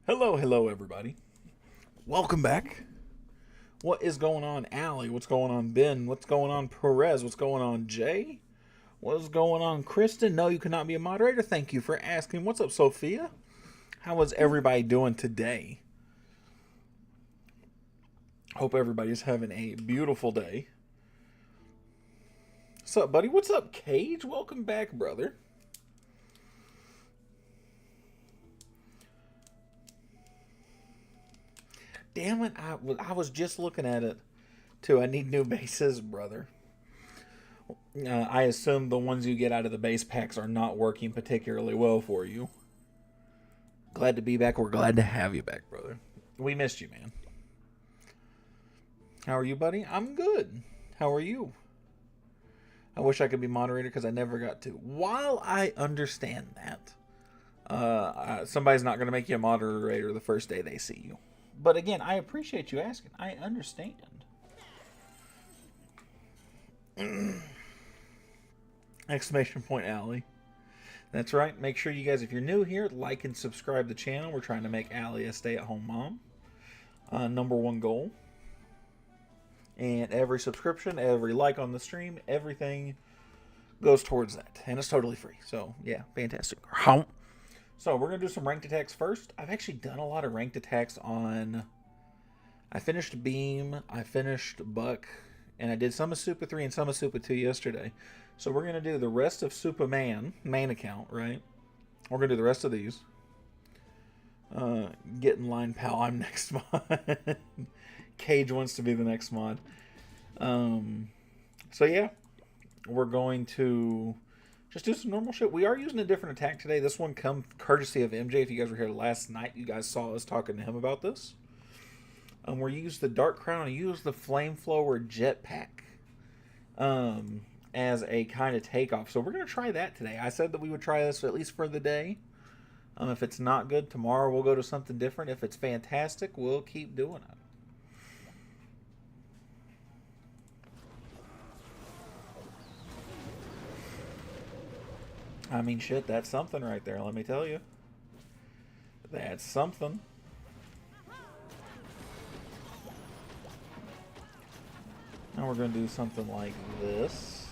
Hello, everybody. Welcome back. What is going on, Allie? What's going on, Ben? What's going on, Perez? What's going on, Jay? What's going on, Kristen? No, you cannot be a moderator. Thank you for asking. What's up, Sophia? How is everybody doing today? Hope everybody's having a beautiful day. What's up, buddy? What's up, Cage? Welcome back, brother. Damn it, I was just looking at it, too. I need new bases, brother. I assume the ones you get out of the base packs are not working particularly well for you. Glad to be back. We're glad to have you back, brother. We missed you, man. How are you, buddy? I'm good. How are you? I wish I could be moderator because I never got to. While I understand that, somebody's not going to make you a moderator the first day they see you. But again, I appreciate you asking. I understand. Exclamation point, Allie. That's right. Make sure you guys, if you're new here, like and subscribe to the channel. We're trying to make Allie a stay-at-home mom. #1 goal. And every subscription, every like on the stream, everything goes towards that. And it's totally free. So, yeah, fantastic. So, we're going to do some ranked attacks first. I've actually done a lot of ranked attacks on... I finished Beam, I finished Buck, and I did some of Super 3 and some of Super 2 yesterday. So we're going to do the rest of Superman, main account, right? We're going to do the rest of these. Get in line, pal. I'm next mod. Cage wants to be the next mod. So yeah, we're going to just do some normal shit. We are using a different attack today. This one comes courtesy of MJ. If you guys were here last night, you guys saw us talking to him about this. We use the Dark Crown and use the Flamethrower Jetpack as a kind of takeoff. So we're going to try that today. I said that we would try this at least for the day. If it's not good, tomorrow we'll go to something different. If it's fantastic, we'll keep doing it. I mean, shit, that's something right there, let me tell you. That's something. Now we're going to do something like this.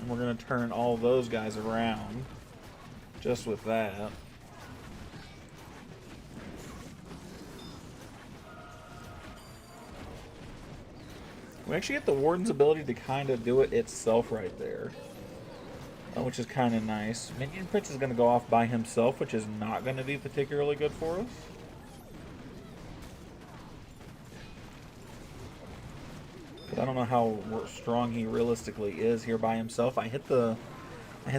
And we're going to turn all those guys around just with that. We actually get the Warden's ability to kind of do it itself right there. Which is kind of nice. Minion Prince is going to go off by himself, which is not going to be particularly good for us. Because I don't know how strong he realistically is here by himself. I hit the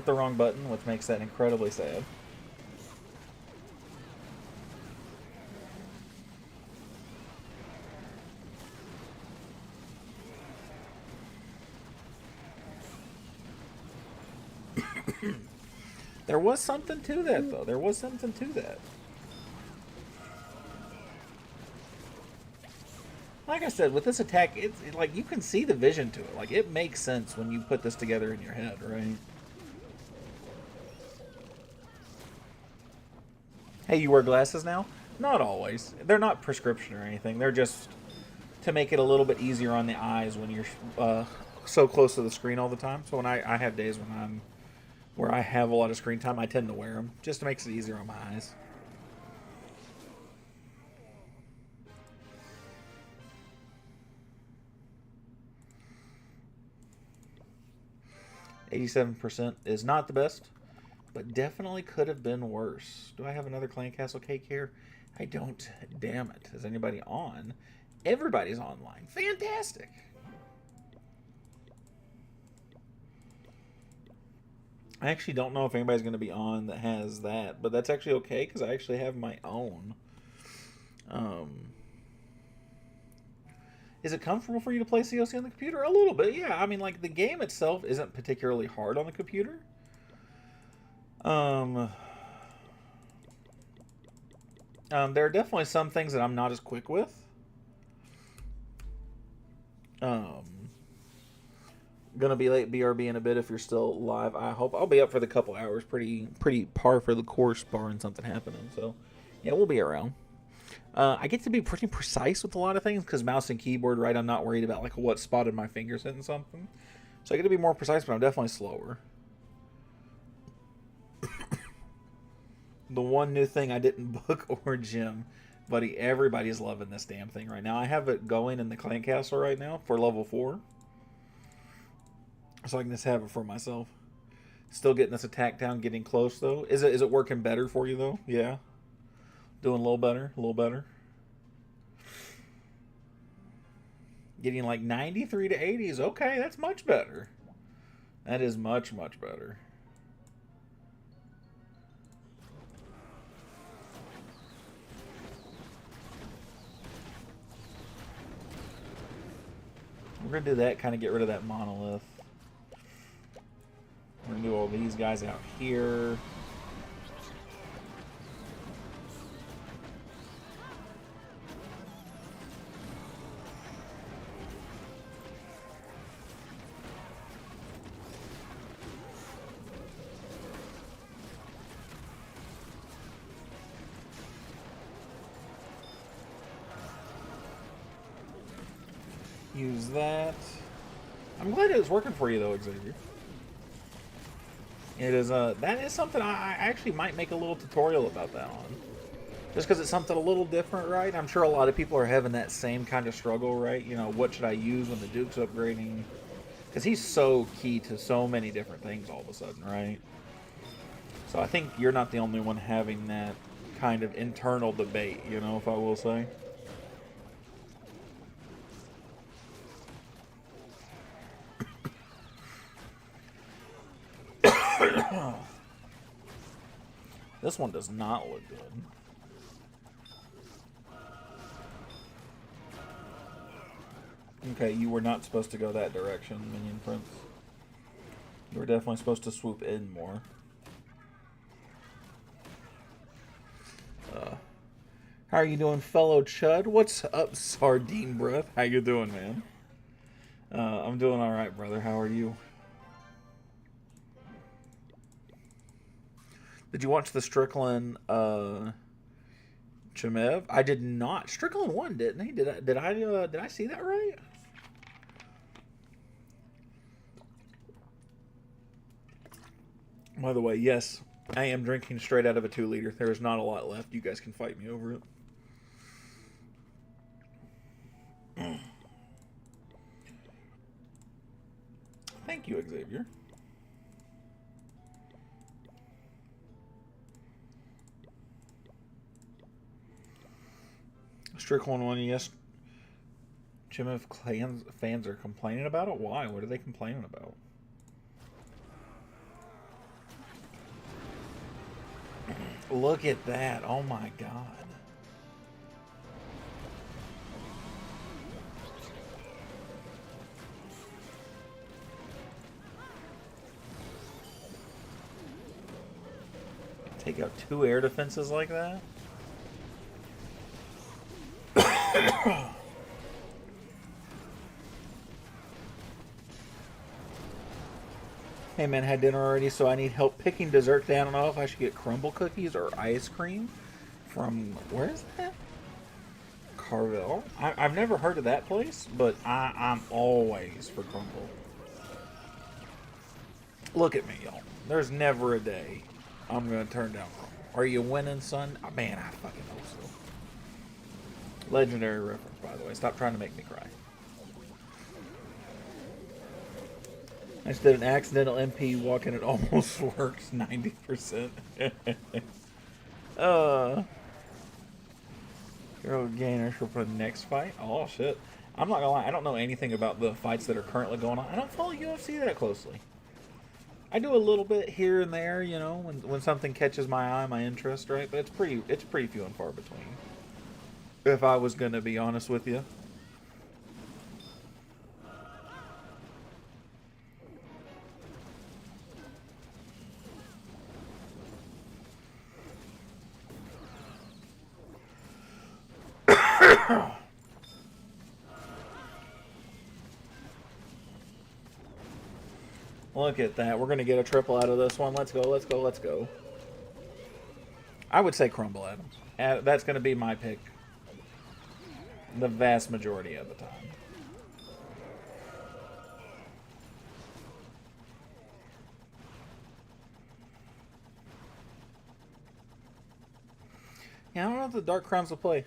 wrong button, which makes that incredibly sad. There was something to that, though. There was something to that. Like I said, with this attack, it's like you can see the vision to it. Like, it makes sense when you put this together in your head, right? Hey, you wear glasses now? Not always. They're not prescription or anything. They're just to make it a little bit easier on the eyes when you're so close to the screen all the time. So when I have days where I have a lot of screen time, I tend to wear them. Just makes it easier on my eyes. %87 is not the best, but definitely could have been worse. Do I have another Clan Castle cake here? I don't. Damn it. Is anybody on? Everybody's online. Fantastic. I actually don't know if anybody's going to be on that has that, but that's actually okay because I actually have my own. Is it comfortable for you to play COC on the computer? A little bit, yeah. I mean, like, the game itself isn't particularly hard on the computer. There are definitely some things that I'm not as quick with. Gonna be late BRB in a bit if you're still live. I hope I'll be up for the couple hours. Pretty par for the course, barring something happening. So, yeah, we'll be around. I get to be pretty precise with a lot of things because mouse and keyboard, right? I'm not worried about like what spotted my fingers hitting something. So I get to be more precise, but I'm definitely slower. The one new thing I didn't book or gym, buddy, everybody's loving this damn thing right now. I have it going in the clan castle right now for level 4. So I can just have it for myself. Still getting this attack down, getting close though. Is it working better for you though? Yeah. Doing a little better, a little better. Getting like 93 to 80s. Okay, that's much better. That is much, much better. We're going to do that, kind of get rid of that monolith. We're going to do all these guys out here. Use that. I'm glad it was working for you though, Xavier. It is that is something I actually might make a little tutorial about that on. Just because it's something a little different, right? I'm sure a lot of people are having that same kind of struggle, right? You know, what should I use when the Duke's upgrading? Because he's so key to so many different things all of a sudden, right? So I think you're not the only one having that kind of internal debate, you know, if I will say. This one does not look good. Okay, you were not supposed to go that direction, Minion Prince. You were definitely supposed to swoop in more. How are you doing, fellow Chud? What's up, Sardine Breath? How you doing, man? I'm doing all right, brother. How are you? Did you watch the Strickland Chemev? I did not. Strickland won, didn't he? Did I see that right? By the way, yes, I am drinking straight out of a 2-liter. There is not a lot left. You guys can fight me over it. Thank you, Xavier. Strickland won, yes. Chemev fans are complaining about it? Why? What are they complaining about? Look at that. Oh my god. Take out 2 air defenses like that? Hey man, had dinner already, so I need help picking dessert down. I don't know if I should get crumble cookies or ice cream from, where is that? Carvel. I've never heard of that place, but I'm always for crumble. Look at me, y'all. There's never a day I'm going to turn down crumble. Are you winning, son? Oh, man, I fucking hope so. Legendary reference, by the way. Stop trying to make me cry. I just did an accidental MP walk and it almost works 90%. Hero gainer for the next fight. Oh shit. I'm not gonna lie, I don't know anything about the fights that are currently going on. I don't follow UFC that closely. I do a little bit here and there, you know, when something catches my eye, my interest, right? But it's pretty few and far between. If I was gonna be honest with you. Look at that. We're going to get a triple out of this one. Let's go, let's go, let's go. I would say Crumble Adams. That's going to be my pick the vast majority of the time. Yeah, I don't know if the Dark Crowns will play.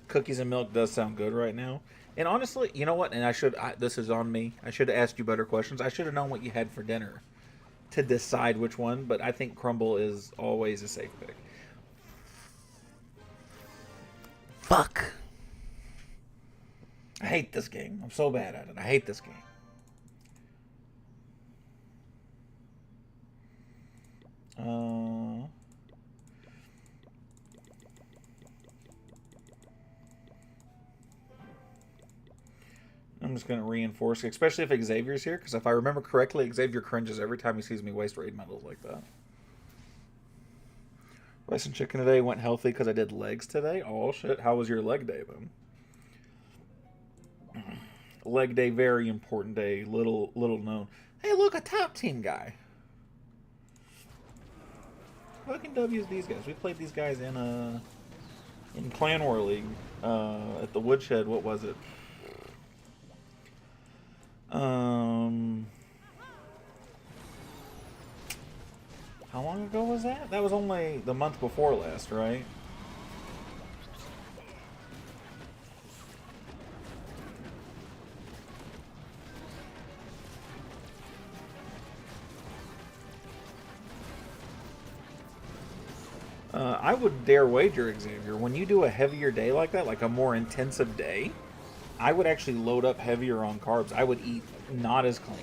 Cookies and milk does sound good right now. And honestly, you know what? And this is on me. I should have asked you better questions. I should have known what you had for dinner to decide which one. But I think Crumble is always a safe pick. Fuck. I hate this game. I'm so bad at it. I hate this game. I'm just going to reinforce, especially if Xavier's here, because if I remember correctly, Xavier cringes every time he sees me waste raid medals like that. Rice and chicken today went healthy because I did legs today. Oh, shit. How was your leg day, then? Leg day, very important day. Little known. Hey, look, a top team guy. Fucking W's these guys. We played these guys in Clan War League at the Woodshed. What was it? How long ago was that? That was only the month before last, right? I would dare wager, Xavier, when you do a heavier day like that, like a more intensive day, I would actually load up heavier on carbs. I would eat not as clean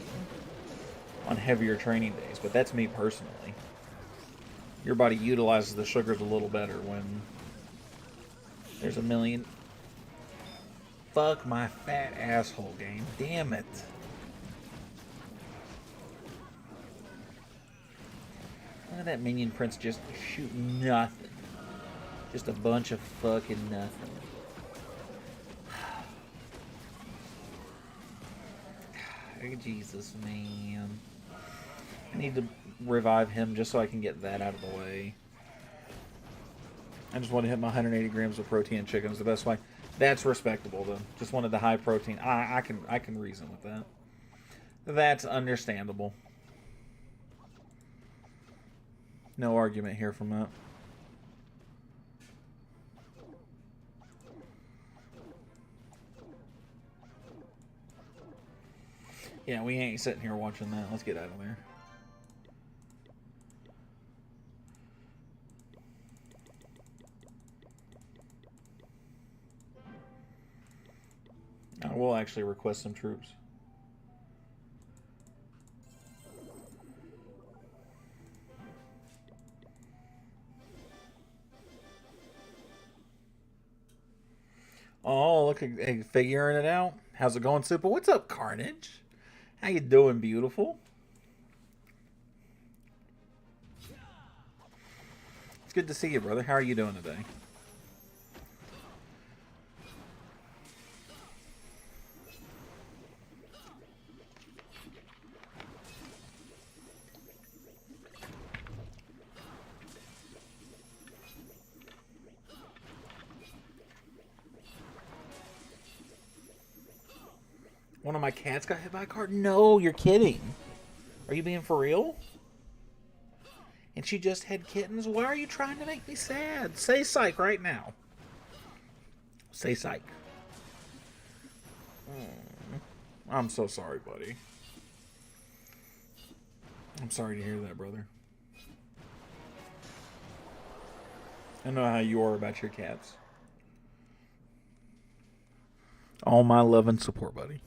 on heavier training days, but that's me personally. Your body utilizes the sugars a little better when there's a million. Fuck my fat asshole game. Damn it. Look at that minion prince just shoot nothing. Just a bunch of fucking nothing. Jesus, man. I need to revive him just so I can get that out of the way. I just want to hit my 180 grams of protein chickens the best way. That's respectable, though. Just wanted the high protein. I can reason with that. That's understandable. No argument here from that. Yeah, we ain't sitting here watching that. Let's get out of there. I will actually request some troops. Oh, look at figuring it out. How's it going, Super? What's up, Carnage? How you doing, beautiful? It's good to see you, brother. How are you doing today? One of my cats got hit by a car? No, you're kidding. Are you being for real? And she just had kittens? Why are you trying to make me sad? Say psych right now. Say psych. I'm so sorry, buddy. I'm sorry to hear that, brother. I know how you are about your cats. All my love and support, buddy.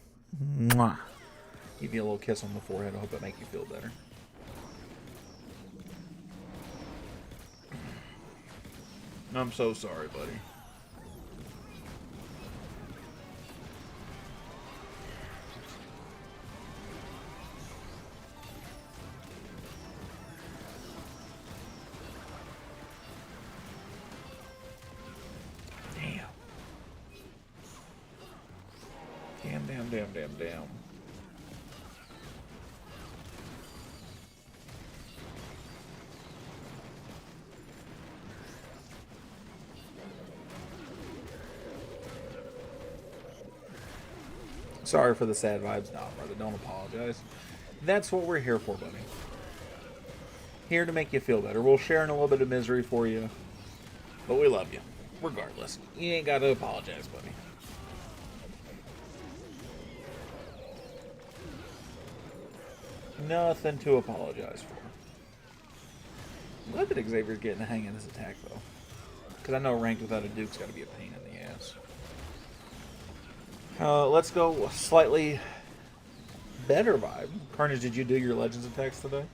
Mwah. Give you a little kiss on the forehead. I hope it makes you feel better. I'm so sorry, buddy. Damn. Sorry for the sad vibes. No, brother, don't apologize. That's what we're here for, buddy. Here to make you feel better. We'll share in a little bit of misery for you. But we love you. Regardless. You ain't got to apologize, buddy. Nothing to apologize for. I'm glad that Xavier's getting the hang of this attack, though. Because I know ranked without a Duke's got to be a pain in the ass. Let's go slightly better vibe. Carnage, did you do your Legends attacks today?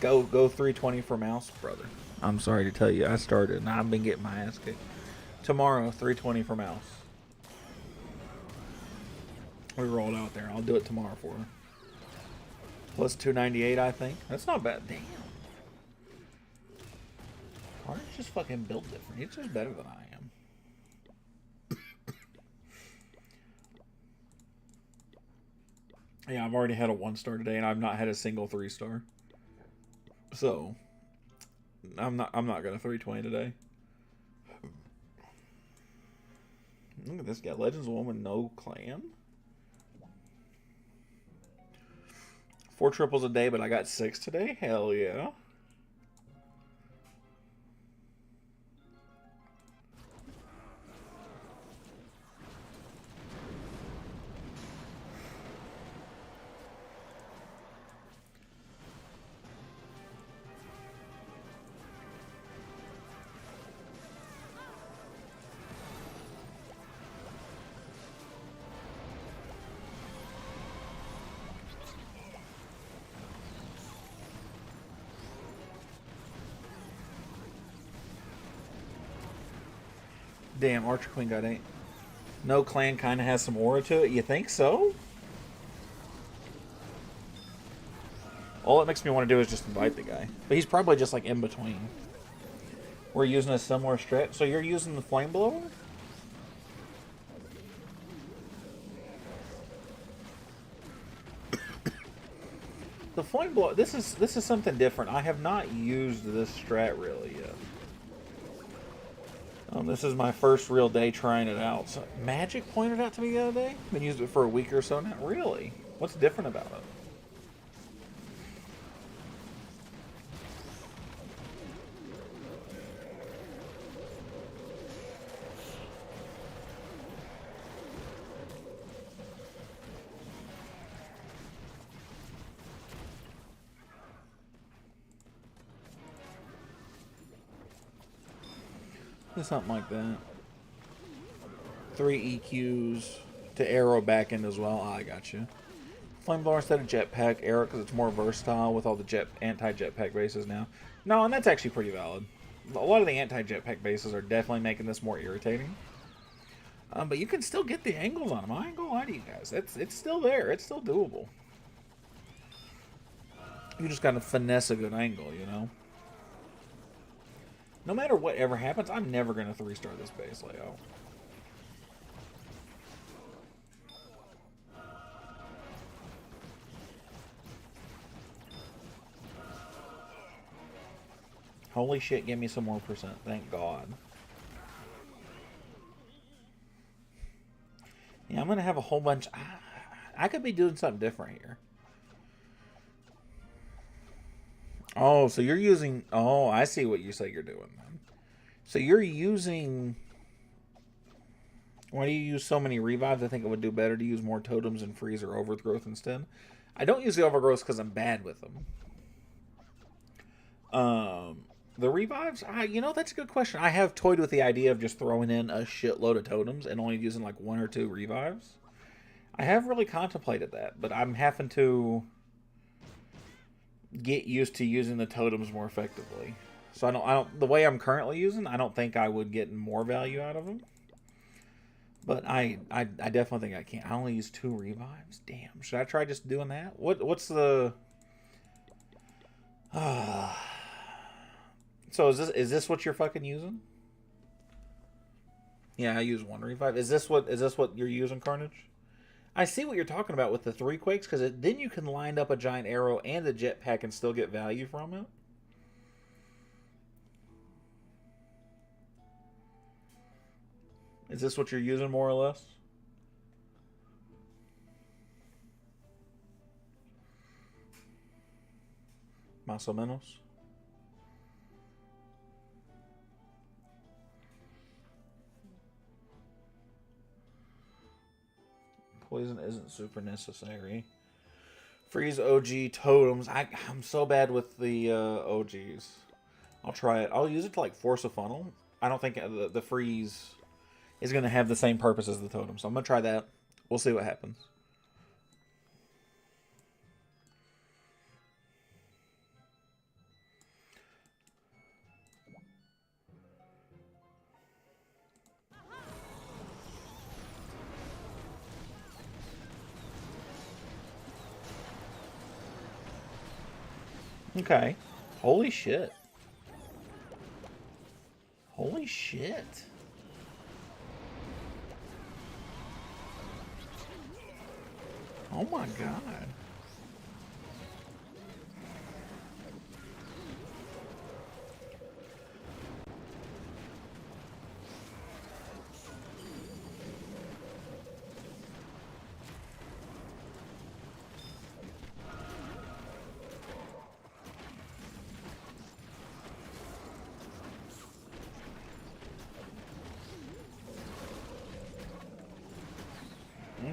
Go 320 for mouse, brother. I'm sorry to tell you, I started and I've been getting my ass kicked. Tomorrow, 320 for mouse. We rolled out there. I'll do it tomorrow for her. Plus 298, I think. That's not bad. Damn. Carnage just fucking built different. He's just better than I am. Yeah, I've already had a 1-star today, and I've not had a single 3-star. So, I'm not gonna 320 today. Look at this guy, Legends Woman, no clan. 4 triples a day, but I got 6 today. Hell yeah. Damn, Archer Queen got 8. No clan kind of has some aura to it. You think so? All it makes me want to do is just invite the guy. But he's probably just like in between. We're using a similar strat. So you're using the flame blower? The flame blower. This is something different. I have not used this strat really yet. This is my first real day trying it out. So, Magic pointed out to me the other day. Been using it for a week or so now. Really? What's different about it? Something like that. 3 EQs to arrow back end as well. Oh, I got you. Flameblower instead of jetpack. Arrow because it's more versatile with all the anti-jetpack bases now. No, and that's actually pretty valid. A lot of the anti-jetpack bases are definitely making this more irritating. But you can still get the angles on them. I ain't gonna lie to you guys. It's still there. It's still doable. You just gotta finesse a good angle, you know? No matter whatever happens, I'm never going to 3-star this base layout. Holy shit, give me some more percent. Thank God. Yeah, I'm going to have a whole bunch. I could be doing something different here. Oh, so you're using... Oh, I see what you say you're doing then. So you're using... Why do you use so many revives? I think it would do better to use more totems and freeze or overgrowth instead. I don't use the overgrowth because I'm bad with them. The revives? You know, that's a good question. I have toyed with the idea of just throwing in a shitload of totems and only using like 1 or 2 revives. I have really contemplated that, but I'm having to get used to using the totems more effectively. So I don't. The way I'm currently using, I don't think I would get more value out of them. But I definitely think I can. I only use 2 revives. Damn. Should I try just doing that? What's the? So is this what you're fucking using? Yeah, I use 1 revive. Is this what you're using, Carnage? I see what you're talking about with the 3 quakes, because then you can line up a giant arrow and a jetpack and still get value from it. Is this what you're using, more or less? Más o menos. Poison isn't super necessary. Freeze OG totems. I'm so bad with the OGs. I'll try it. I'll use it to like force a funnel. I don't think the freeze is going to have the same purpose as the totem. So I'm going to try that. We'll see what happens. Okay. Holy shit. Holy shit. Oh my god.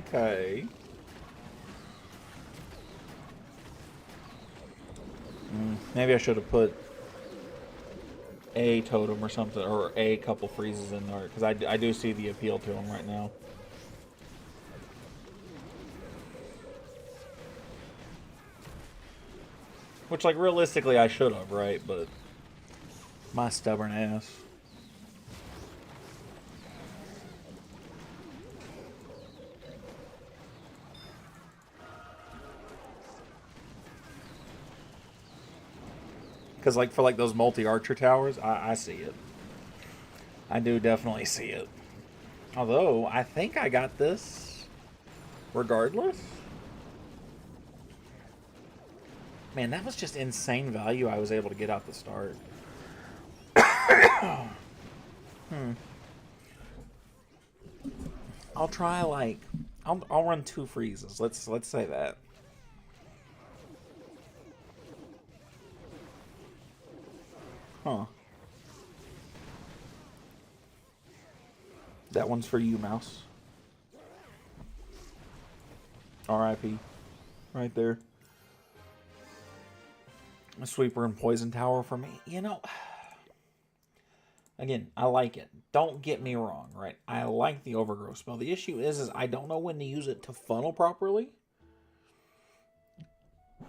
Okay. Maybe I should have put a totem or something, or a couple freezes in there, because I do see the appeal to them right now. Which, like, realistically I should have, right? But my stubborn ass. Because, like, for, like, those multi-archer towers, I see it. I do definitely see it. Although, I think I got this regardless. Man, that was just insane value I was able to get out the start. I'll try, like... I'll run 2 freezes. Let's say that. Huh. That one's for you, Mouse. R.I.P. Right there. A sweeper and poison tower for me. You know, again, I like it. Don't get me wrong, right? I like the overgrowth spell. The issue is I don't know when to use it to funnel properly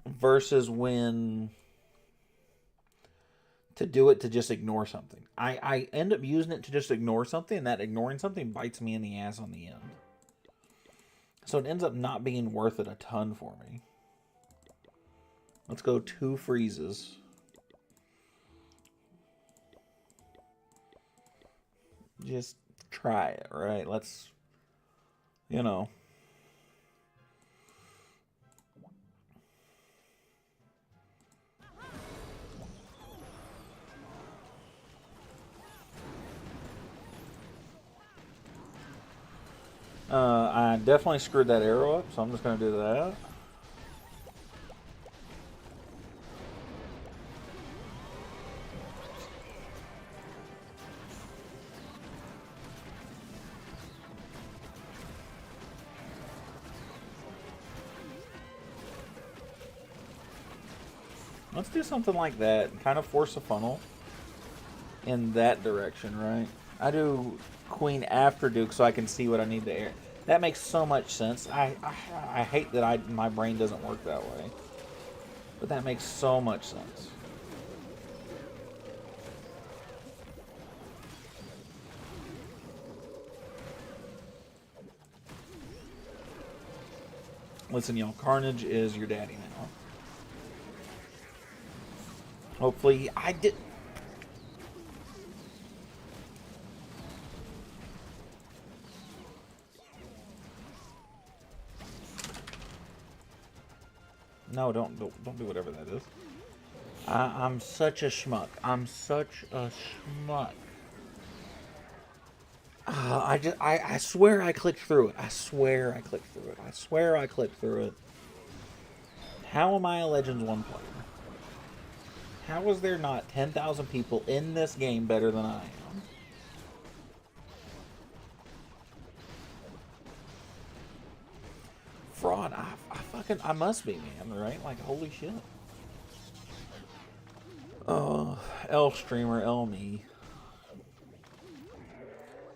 versus when to do it to just ignore something. I end up using it to just ignore something, and that ignoring something bites me in the ass on the end. So it ends up not being worth it a ton for me. Let's go 2 freezes. Just try it, right? Let's, you know. I definitely screwed that arrow up, so I'm just going to do that. Let's do something like that and kind of force a funnel in that direction, right? I do queen after duke so I can see what I need to air. That makes so much sense. I hate that my brain doesn't work that way. But that makes so much sense. Listen, y'all, Carnage is your daddy now. Hopefully, I did. No, don't do whatever that is. I'm such a schmuck. I'm such a schmuck. I swear I clicked through it. I swear I clicked through it. I swear I clicked through it. How am I a Legends 1 player? How is there not 10,000 people in this game better than I am? Fraud. I must be, man, right? Like, holy shit. Oh, elf streamer, L me.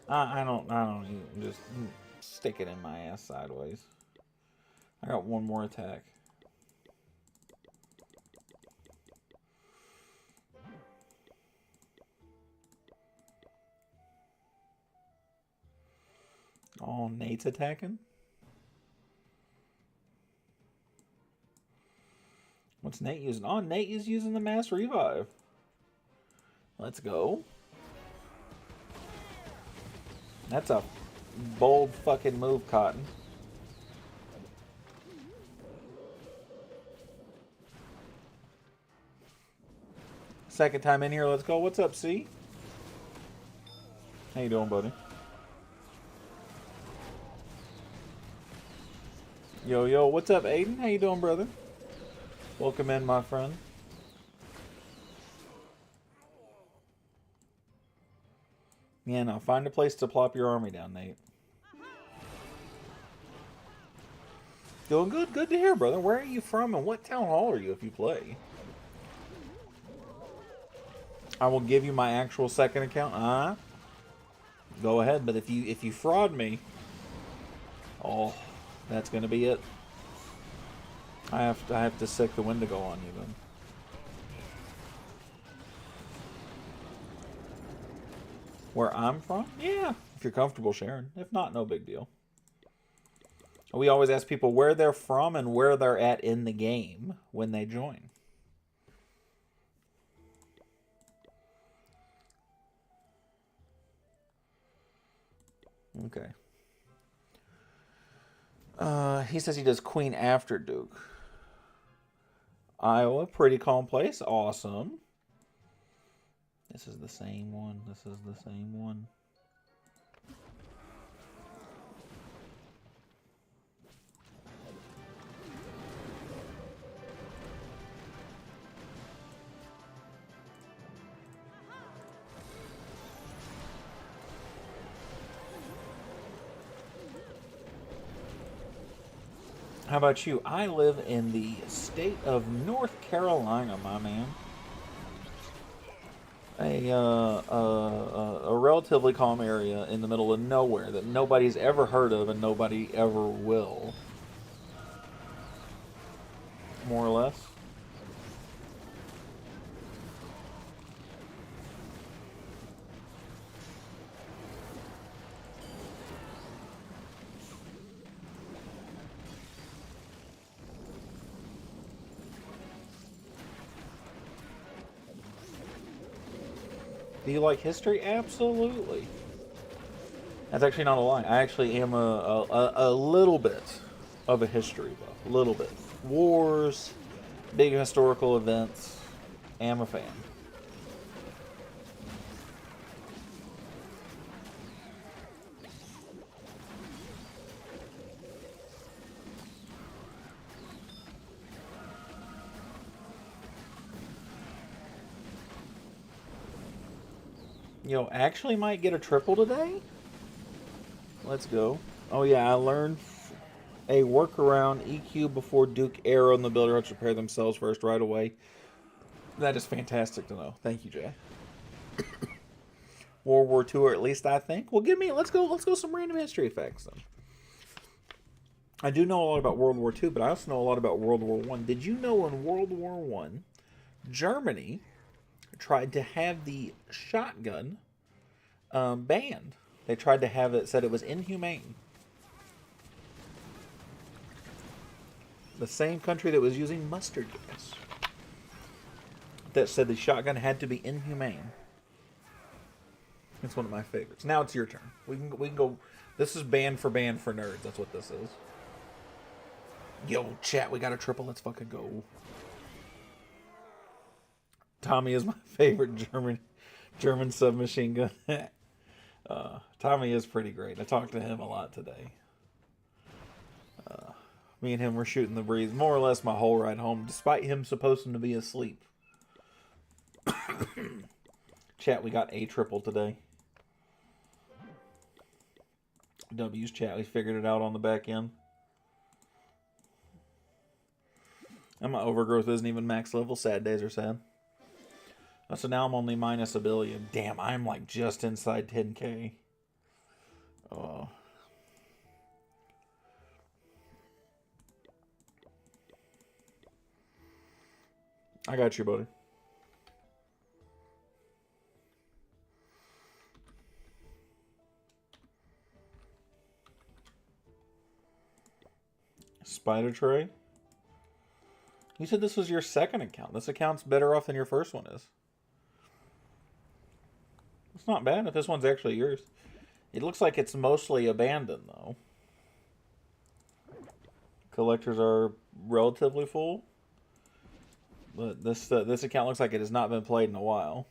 I don't even just stick it in my ass sideways. I got one more attack. Oh, Nate's attacking? What's Nate using? Oh, Nate is using the Mass Revive. Let's go. That's a bold fucking move, Cotton. Second time in here, let's go. What's up, C? How you doing, buddy? Yo, yo, what's up, Aiden? How you doing, brother? Welcome in, my friend. Yeah, now find a place to plop your army down, Nate. Doing good. Good to hear, brother. Where are you from and what town hall are you if you play? I will give you my actual second account. Go ahead, but if you fraud me, oh, that's gonna be it. I have to sick the Wendigo on you then. Where I'm from? Yeah, if you're comfortable sharing. If not, no big deal. We always ask people where they're from and where they're at in the game when they join. Okay. He says he does Queen after Duke. Iowa, pretty calm place. Awesome. This is the same one. This is the same one. How about you? I live in the state of North Carolina, my man. A relatively calm area in the middle of nowhere that nobody's ever heard of and nobody ever will. More or less. Do you like history? Absolutely. That's actually not a lie. I actually am a little bit of a history buff. A little bit. Wars, big historical events. Am a fan. Yo, actually might get a triple today? Let's go. Oh yeah, I learned a workaround EQ before Duke Arrow and the builder to prepare themselves first right away. That is fantastic to know. Thank you, Jay. World War II, or at least I think. Well, let's go some random history facts then. I do know a lot about World War II, but I also know a lot about World War I. Did you know in World War I, Germany tried to have the shotgun banned? They tried to have it, said it was inhumane. The same country that was using mustard gas that said the shotgun had to be inhumane. It's one of my favorites. Now it's your turn. We can go. This is band for nerds. That's what this is. Yo, chat, we got a triple. Let's fucking go. Tommy is my favorite German submachine gun. Tommy is pretty great. I talked to him a lot today. Me and him were shooting the breeze more or less my whole ride home, despite him supposed to be asleep. Chat, we got a triple today. W's chat, we figured it out on the back end. And my overgrowth isn't even max level. Sad days are sad. So now I'm only minus a billion. Damn, I'm like just inside 10K. Oh. I got you, buddy. Spider tray. You said this was your second account. This account's better off than your first one is. It's not bad if this one's actually yours. It looks like it's mostly abandoned, though. Collectors are relatively full. But this account looks like it has not been played in a while.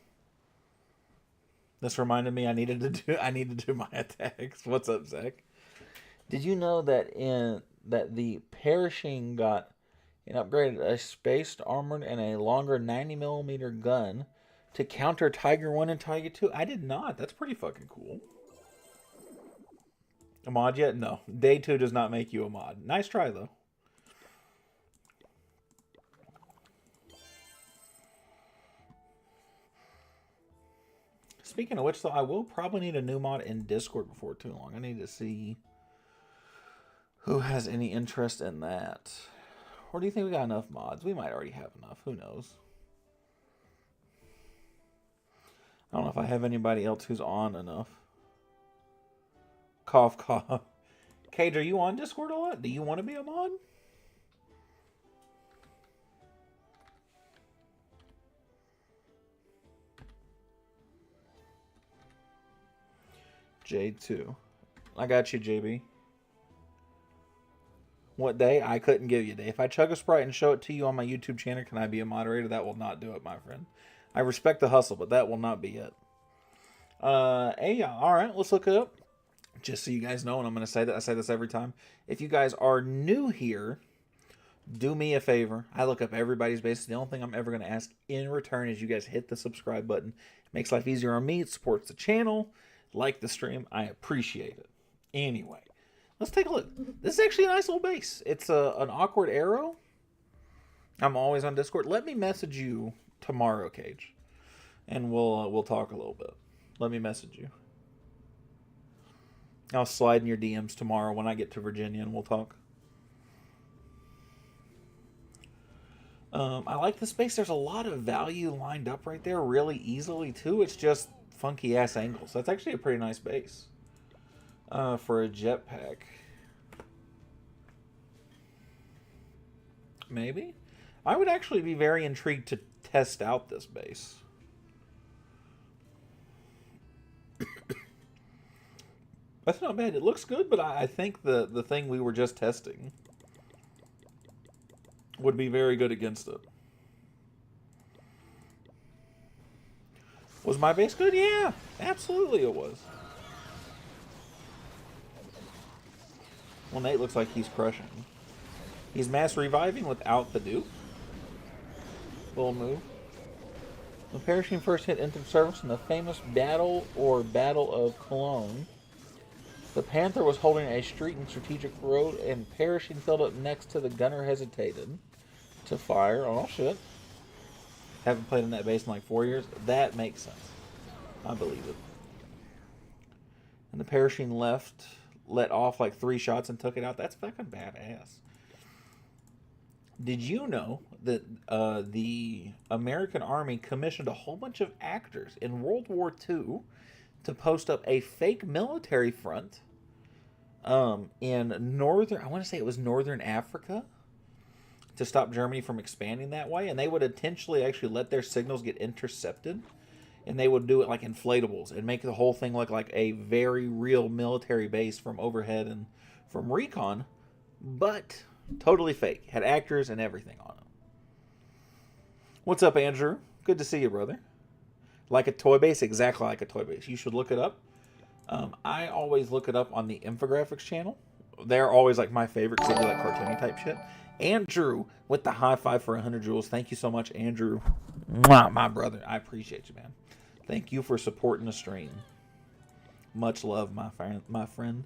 This reminded me I need to do my attacks. What's up, Zach? Did you know that the perishing got an upgraded a spaced armored and a longer 90mm gun to counter Tiger 1 and Tiger 2? I did not. That's pretty fucking cool. A mod yet? No. Day 2 does not make you a mod. Nice try, though. Speaking of which, though, I will probably need a new mod in Discord before too long. I need to see who has any interest in that. Or do you think we got enough mods? We might already have enough. Who knows? I don't know if I have anybody else who's on enough. Cough, cough. Cage, are you on Discord a lot? Do you want to be a mod? J2. I got you, JB. What day? I couldn't give you a day. If I chug a Sprite and show it to you on my YouTube channel, can I be a moderator? That will not do it, my friend. I respect the hustle, but that will not be it. Hey, all right, let's look it up. Just so you guys know, and I'm going to say that. I say this every time. If you guys are new here, do me a favor. I look up everybody's base. The only thing I'm ever going to ask in return is you guys hit the subscribe button. It makes life easier on me. It supports the channel. Like the stream. I appreciate it. Anyway, let's take a look. This is actually a nice little base. It's an awkward arrow. I'm always on Discord. Let me message you tomorrow, Cage, and we'll talk a little bit. Let me message you. I'll slide in your DMs tomorrow when I get to Virginia, and we'll talk. I like this base. There's a lot of value lined up right there really easily, too. It's just funky ass angles. That's actually a pretty nice base for a jetpack. Maybe I would actually be very intrigued to test out this base. That's not bad. It looks good, but I think the thing we were just testing would be very good against it. Was my base good? Yeah, absolutely it was. Well, Nate looks like he's crushing. He's mass reviving without the dupe. Bold move. The perishing first hit entered service in the famous Battle of Cologne. The Panther was holding a street in strategic road, and perishing filled up next to the gunner hesitated to fire. Oh, shit. Haven't played in that base in like 4 years. That makes sense. I believe it. And the perishing let off like 3 shots and took it out. That's fucking badass. Did you know that the American Army commissioned a whole bunch of actors in World War II to post up a fake military front in northern, I want to say it was northern Africa, to stop Germany from expanding that way? And they would intentionally actually let their signals get intercepted, and they would do it like inflatables and make the whole thing look like a very real military base from overhead and from recon, but totally fake. Had actors and everything on it. What's up, Andrew? Good to see you, brother. Like a toy base? Exactly like a toy base. You should look it up. I always look it up on the infographics channel. They're always like my favorite because they do like cartoony type shit. Andrew with the high five for 100 jewels. Thank you so much, Andrew. Mwah, my brother. I appreciate you, man. Thank you for supporting the stream. Much love, my friend.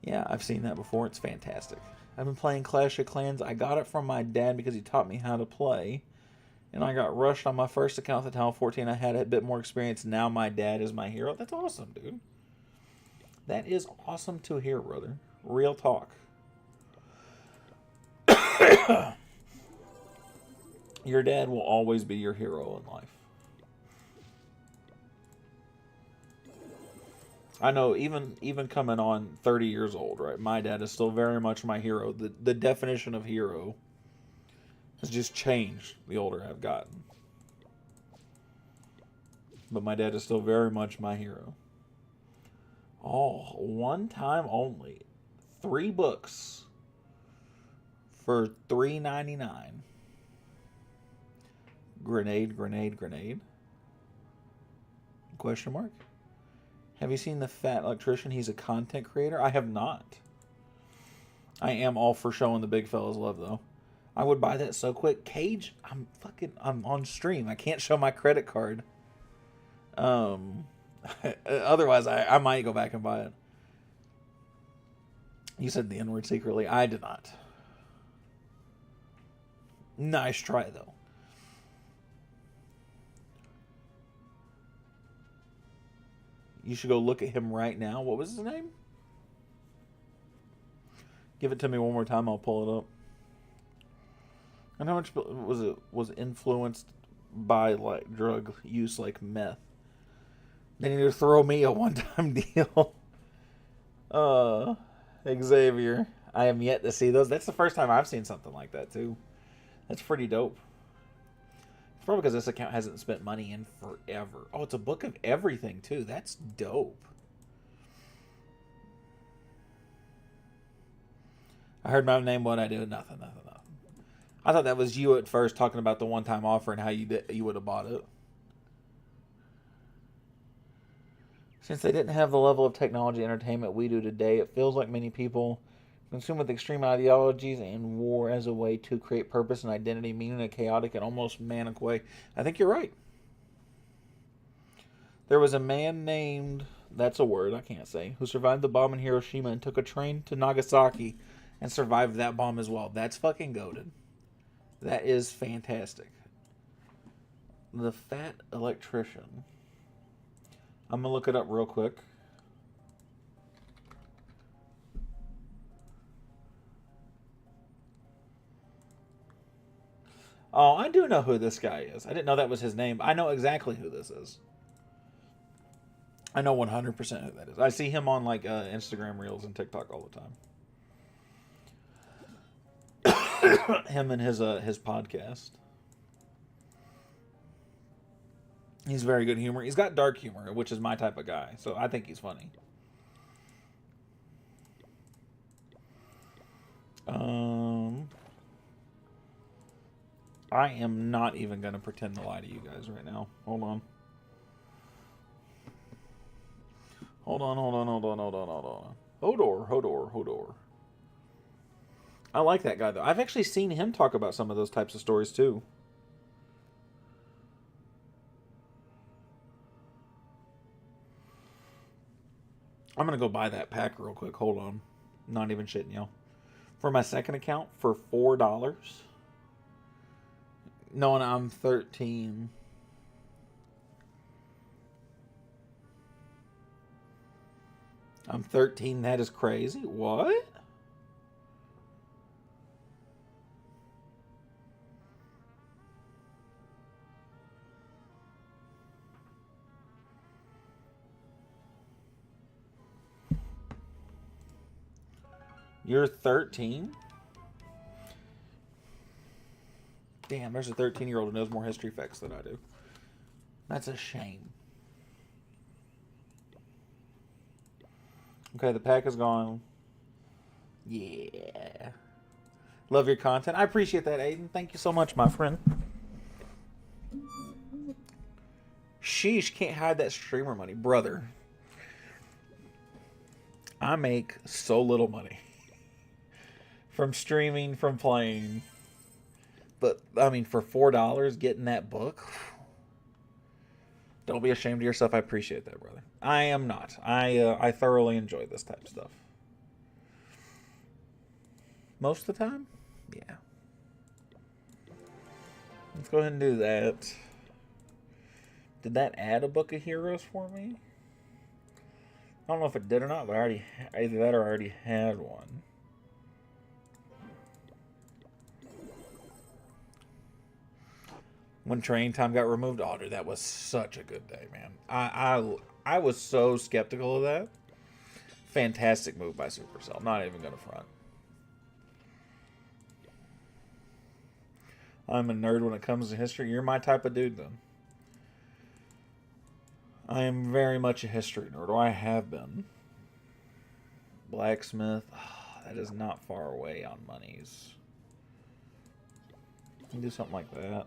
Yeah, I've seen that before. It's fantastic. I've been playing Clash of Clans. I got it from my dad because he taught me how to play. And I got rushed on my first account at the time of 14. I had a bit more experience. Now my dad is my hero. That's awesome, dude. That is awesome to hear, brother. Real talk. Your dad will always be your hero in life. I know, even coming on 30 years old, right? My dad is still very much my hero. The definition of hero has just changed the older I've gotten. But my dad is still very much my hero. Oh, one time only. 3 books for $3.99. Grenade, grenade, grenade. Question mark? Have you seen The Fat Electrician? He's a content creator. I have not. I am all for showing the big fellas love, though. I would buy that so quick. Cage, I'm on stream. I can't show my credit card. Otherwise, I might go back and buy it. You said the N-word secretly. I did not. Nice try, though. You should go look at him right now. What was his name? Give it to me one more time. I'll pull it up. And how much was influenced by like drug use like meth? They need to throw me a one-time deal. Xavier. I am yet to see those. That's the first time I've seen something like that too. That's pretty dope. It's probably because this account hasn't spent money in forever. Oh, it's a book of everything, too. That's dope. I heard my name, what I do. Nothing. I thought that was you at first talking about the one-time offer and how you would have bought it. Since they didn't have the level of technology and entertainment we do today, it feels like many people consumed with extreme ideologies and war as a way to create purpose and identity, meaning in a chaotic and almost manic way. I think you're right. There was a man named, that's a word I can't say, who survived the bomb in Hiroshima and took a train to Nagasaki and survived that bomb as well. That's fucking goated. That is fantastic. The Fat Electrician. I'm going to look it up real quick. Oh, I do know who this guy is. I didn't know that was his name. I know exactly who this is. I know 100% who that is. I see him on like Instagram Reels and TikTok all the time. Him and his podcast. He's very good humor. He's got dark humor, which is my type of guy. So I think he's funny. I am not even going to pretend to lie to you guys right now. Hold on. Hodor. I like that guy, though. I've actually seen him talk about some of those types of stories, too. I'm going to go buy that pack real quick. Hold on. Not even shitting y'all. For my second account, for $4. Knowing I'm 13. I'm 13. That is crazy. What? You're 13? Damn, there's a 13-year-old who knows more history facts than I do. That's a shame. Okay, the pack is gone. Yeah. Love your content. I appreciate that, Aiden. Thank you so much, my friend. Sheesh, can't hide that streamer money. Brother, I make so little money from streaming, from playing. But, I mean, for $4 getting that book, don't be ashamed of yourself. I appreciate that, brother. I am not. I thoroughly enjoy this type of stuff. Most of the time? Yeah. Let's go ahead and do that. Did that add a book of heroes for me? I don't know if it did or not, but I already either that or I already had one. When train time got removed, oh dude, that was such a good day, man. I was so skeptical of that. Fantastic move by Supercell. Not even gonna front. I'm a nerd when it comes to history. You're my type of dude, then. I am very much a history nerd, or I have been. Blacksmith. Oh, that is not far away on monies. You can do something like that.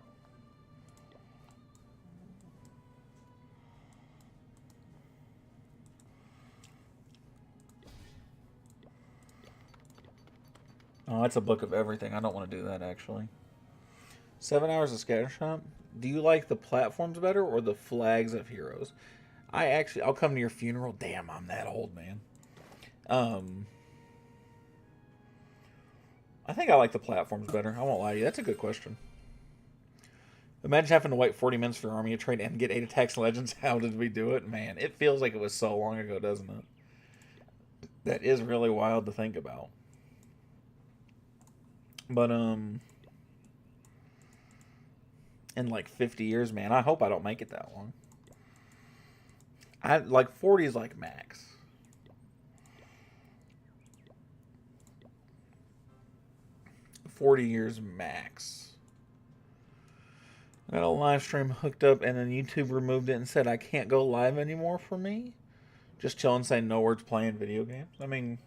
Oh, that's a book of everything. I don't want to do that, actually. 7 hours of Scattershot. Do you like the platforms better or the flags of heroes? I'll come to your funeral. Damn, I'm that old, man. I think I like the platforms better. I won't lie to you. That's a good question. Imagine having to wait 40 minutes for your army to trade and get 8 attacks legends. How did we do it? Man, it feels like it was so long ago, doesn't it? That is really wild to think about. But, in like 50 years, man, I hope I don't make it that long. Like 40 is like max. $40 max. I got a live stream hooked up and then YouTube removed it and said I can't go live anymore for me. Just chilling saying no words playing video games. I mean,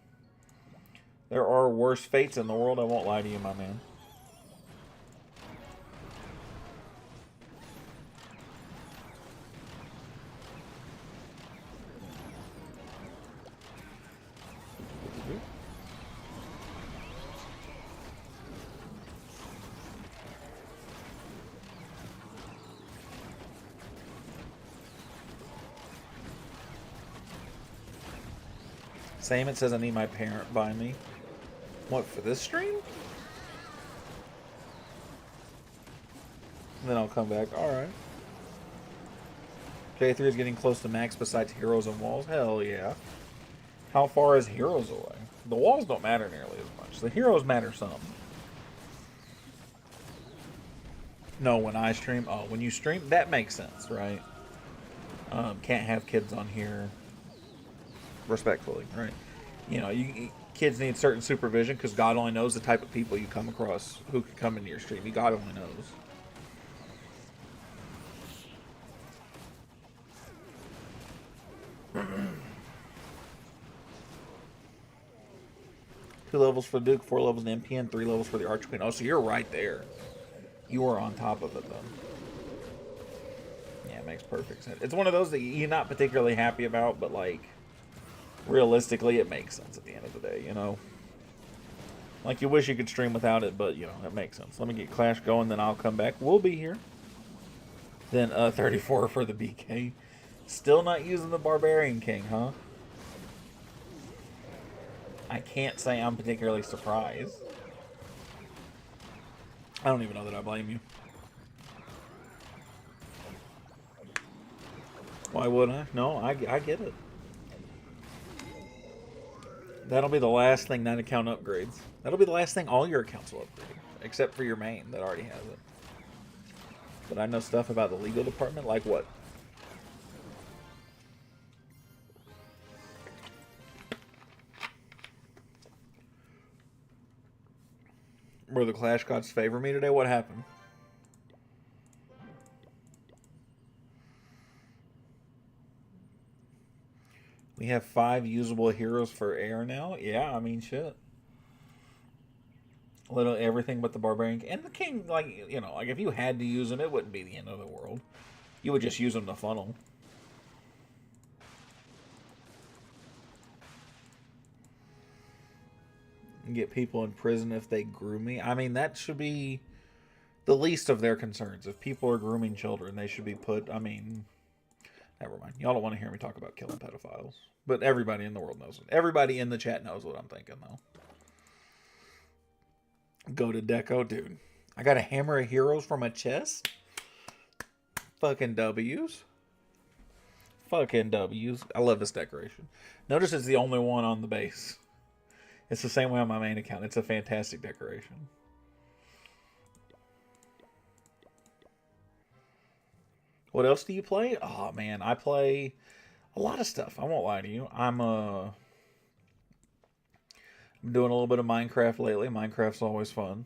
there are worse fates in the world. I won't lie to you, my man. Same, it says I need my parent by me. What, for this stream? And then I'll come back. Alright. J3 is getting close to max besides heroes and walls. Hell yeah. How far is heroes away? The walls don't matter nearly as much. The heroes matter some. No, when I stream. Oh, when you stream, that makes sense, right? Can't have kids on here. Respectfully, right? You know, kids need certain supervision because God only knows the type of people you come across who can come into your stream. God only knows. Two levels for the Duke, 4 levels in MPN, 3 levels for the Archqueen. Oh, so you're right there. You are on top of it, then. Yeah, it makes perfect sense. It's one of those that you're not particularly happy about, but, like, realistically, it makes sense at the end of the day, you know? Like, you wish you could stream without it, but, you know, it makes sense. Let me get Clash going, then I'll come back. We'll be here. Then, 34 for the BK. Still not using the Barbarian King, huh? I can't say I'm particularly surprised. I don't even know that I blame you. Why would I? No, I get it. That'll be the last thing that account upgrades. That'll be the last thing all your accounts will upgrade. Except for your main that already has it. But I know stuff about the legal department, like what? Were the Clash gods favor me today? What happened? We have 5 usable heroes for air now? Yeah, I mean, shit. Literally everything but the Barbarian. And the King, like, you know, like if you had to use him, it wouldn't be the end of the world. You would just use him to funnel. Get people in prison if they groom me. I mean, that should be the least of their concerns. If people are grooming children, they should be put. I mean, never mind. Y'all don't want to hear me talk about killing pedophiles. But everybody in the world knows it. Everybody in the chat knows what I'm thinking, though. Go to Deco, dude. I got a hammer of heroes from a chest. Fucking W's. Fucking W's. I love this decoration. Notice it's the only one on the base. It's the same way on my main account. It's a fantastic decoration. What else do you play? Oh, man. I play a lot of stuff. I won't lie to you. I'm doing a little bit of Minecraft lately. Minecraft's always fun.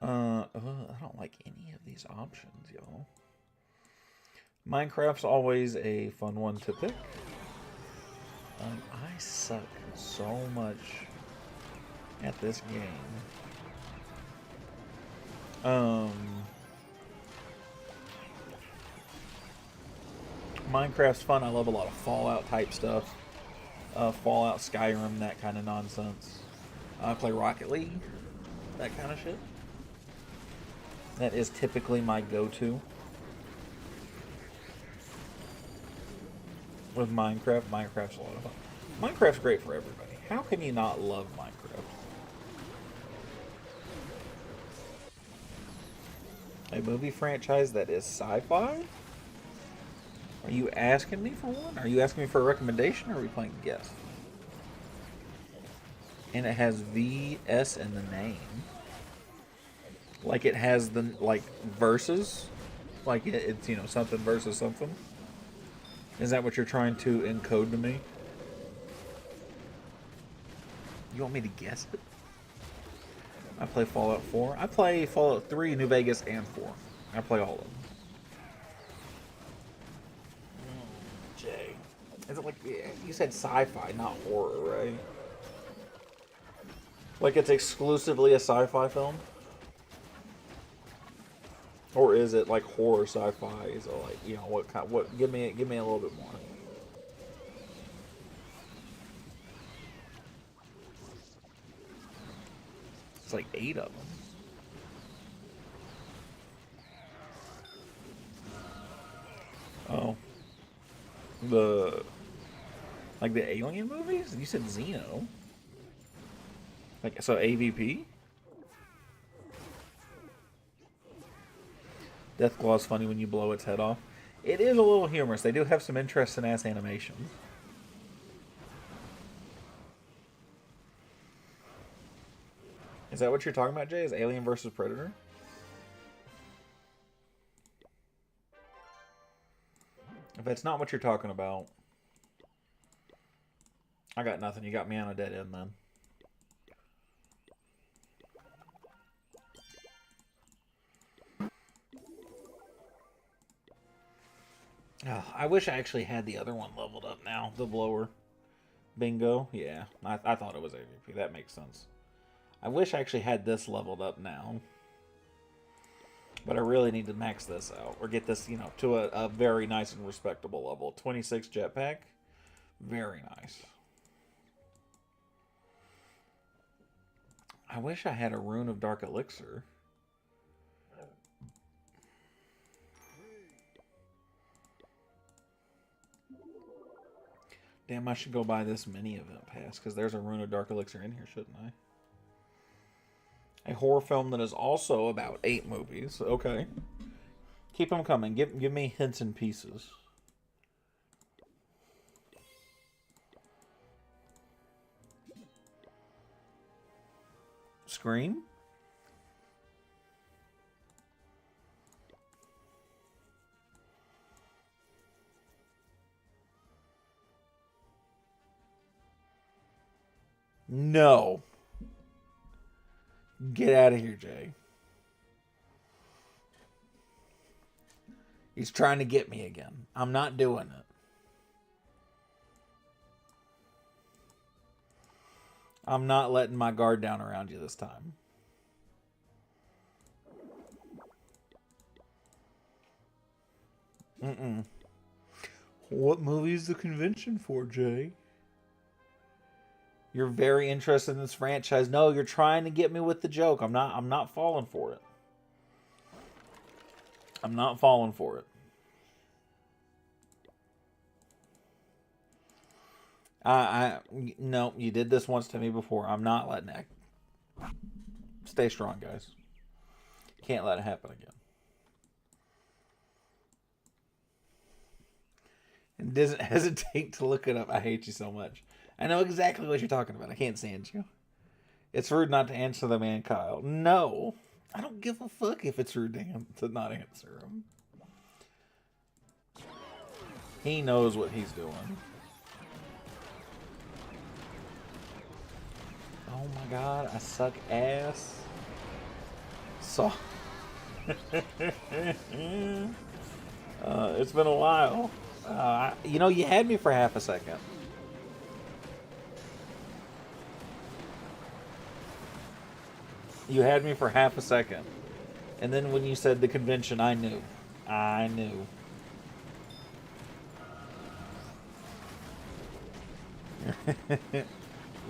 I don't like any of these options, y'all. Minecraft's always a fun one to pick. I suck so much at this game. Minecraft's fun. I love a lot of Fallout type stuff. Fallout, Skyrim, that kind of nonsense. I play Rocket League, that kind of shit. That is typically my go-to. With Minecraft, Minecraft's a lot of fun. Minecraft's great for everybody. How can you not love Minecraft? A movie franchise that is sci-fi? Are you asking me for one? Are you asking me for a recommendation, or are we playing guess? And it has VS in the name. Like it has the, like, versus? Like it's, you know, something versus something? Is that what you're trying to encode to me? You want me to guess it? I play Fallout 4. I play Fallout 3, New Vegas, and 4. I play all of them. Jay. Is it like, you said sci-fi, not horror, right? Like it's exclusively a sci-fi film? Or is it like horror sci-fi? Is it like, you know, what kind, what, give me a little bit more. It's like 8 of them. Oh. Like the Alien movies? You said Xeno. Like, so AVP? Deathclaw's funny when you blow its head off. It is a little humorous. They do have some interesting ass animations. Is that what you're talking about, Jay? Is Alien versus Predator? If that's not what you're talking about, I got nothing. You got me on a dead end, then. Oh, I wish I actually had the other one leveled up now. The blower. Bingo. Yeah, I thought it was AVP. That makes sense. I wish I actually had this leveled up now. But I really need to max this out. Or get this, you know, to a very nice and respectable level. 26 jetpack. Very nice. I wish I had a Rune of Dark Elixir. Damn, I should go buy this mini event pass, because there's a Rune of Dark Elixir in here, shouldn't I? A horror film that is also about 8 movies. Okay. Keep them coming. Give me hints and pieces. Scream? No. Get out of here, Jay. He's trying to get me again. I'm not doing it. I'm not letting my guard down around you this time. Mm-mm. What movie is the convention for, Jay? You're very interested in this franchise. No, you're trying to get me with the joke. I'm not falling for it. I'm not falling for it. No, you did this once to me before. I'm not letting that. Stay strong, guys. Can't let it happen again. And doesn't hesitate to look it up. I hate you so much. I know exactly what you're talking about. I can't stand you. It's rude not to answer the man, Kyle. No. I don't give a fuck if it's rude to not answer him. He knows what he's doing. Oh my god, I suck ass. So... it's been a while. You know, you had me for half a second. You had me for half a second. And then when you said the convention, I knew. I knew.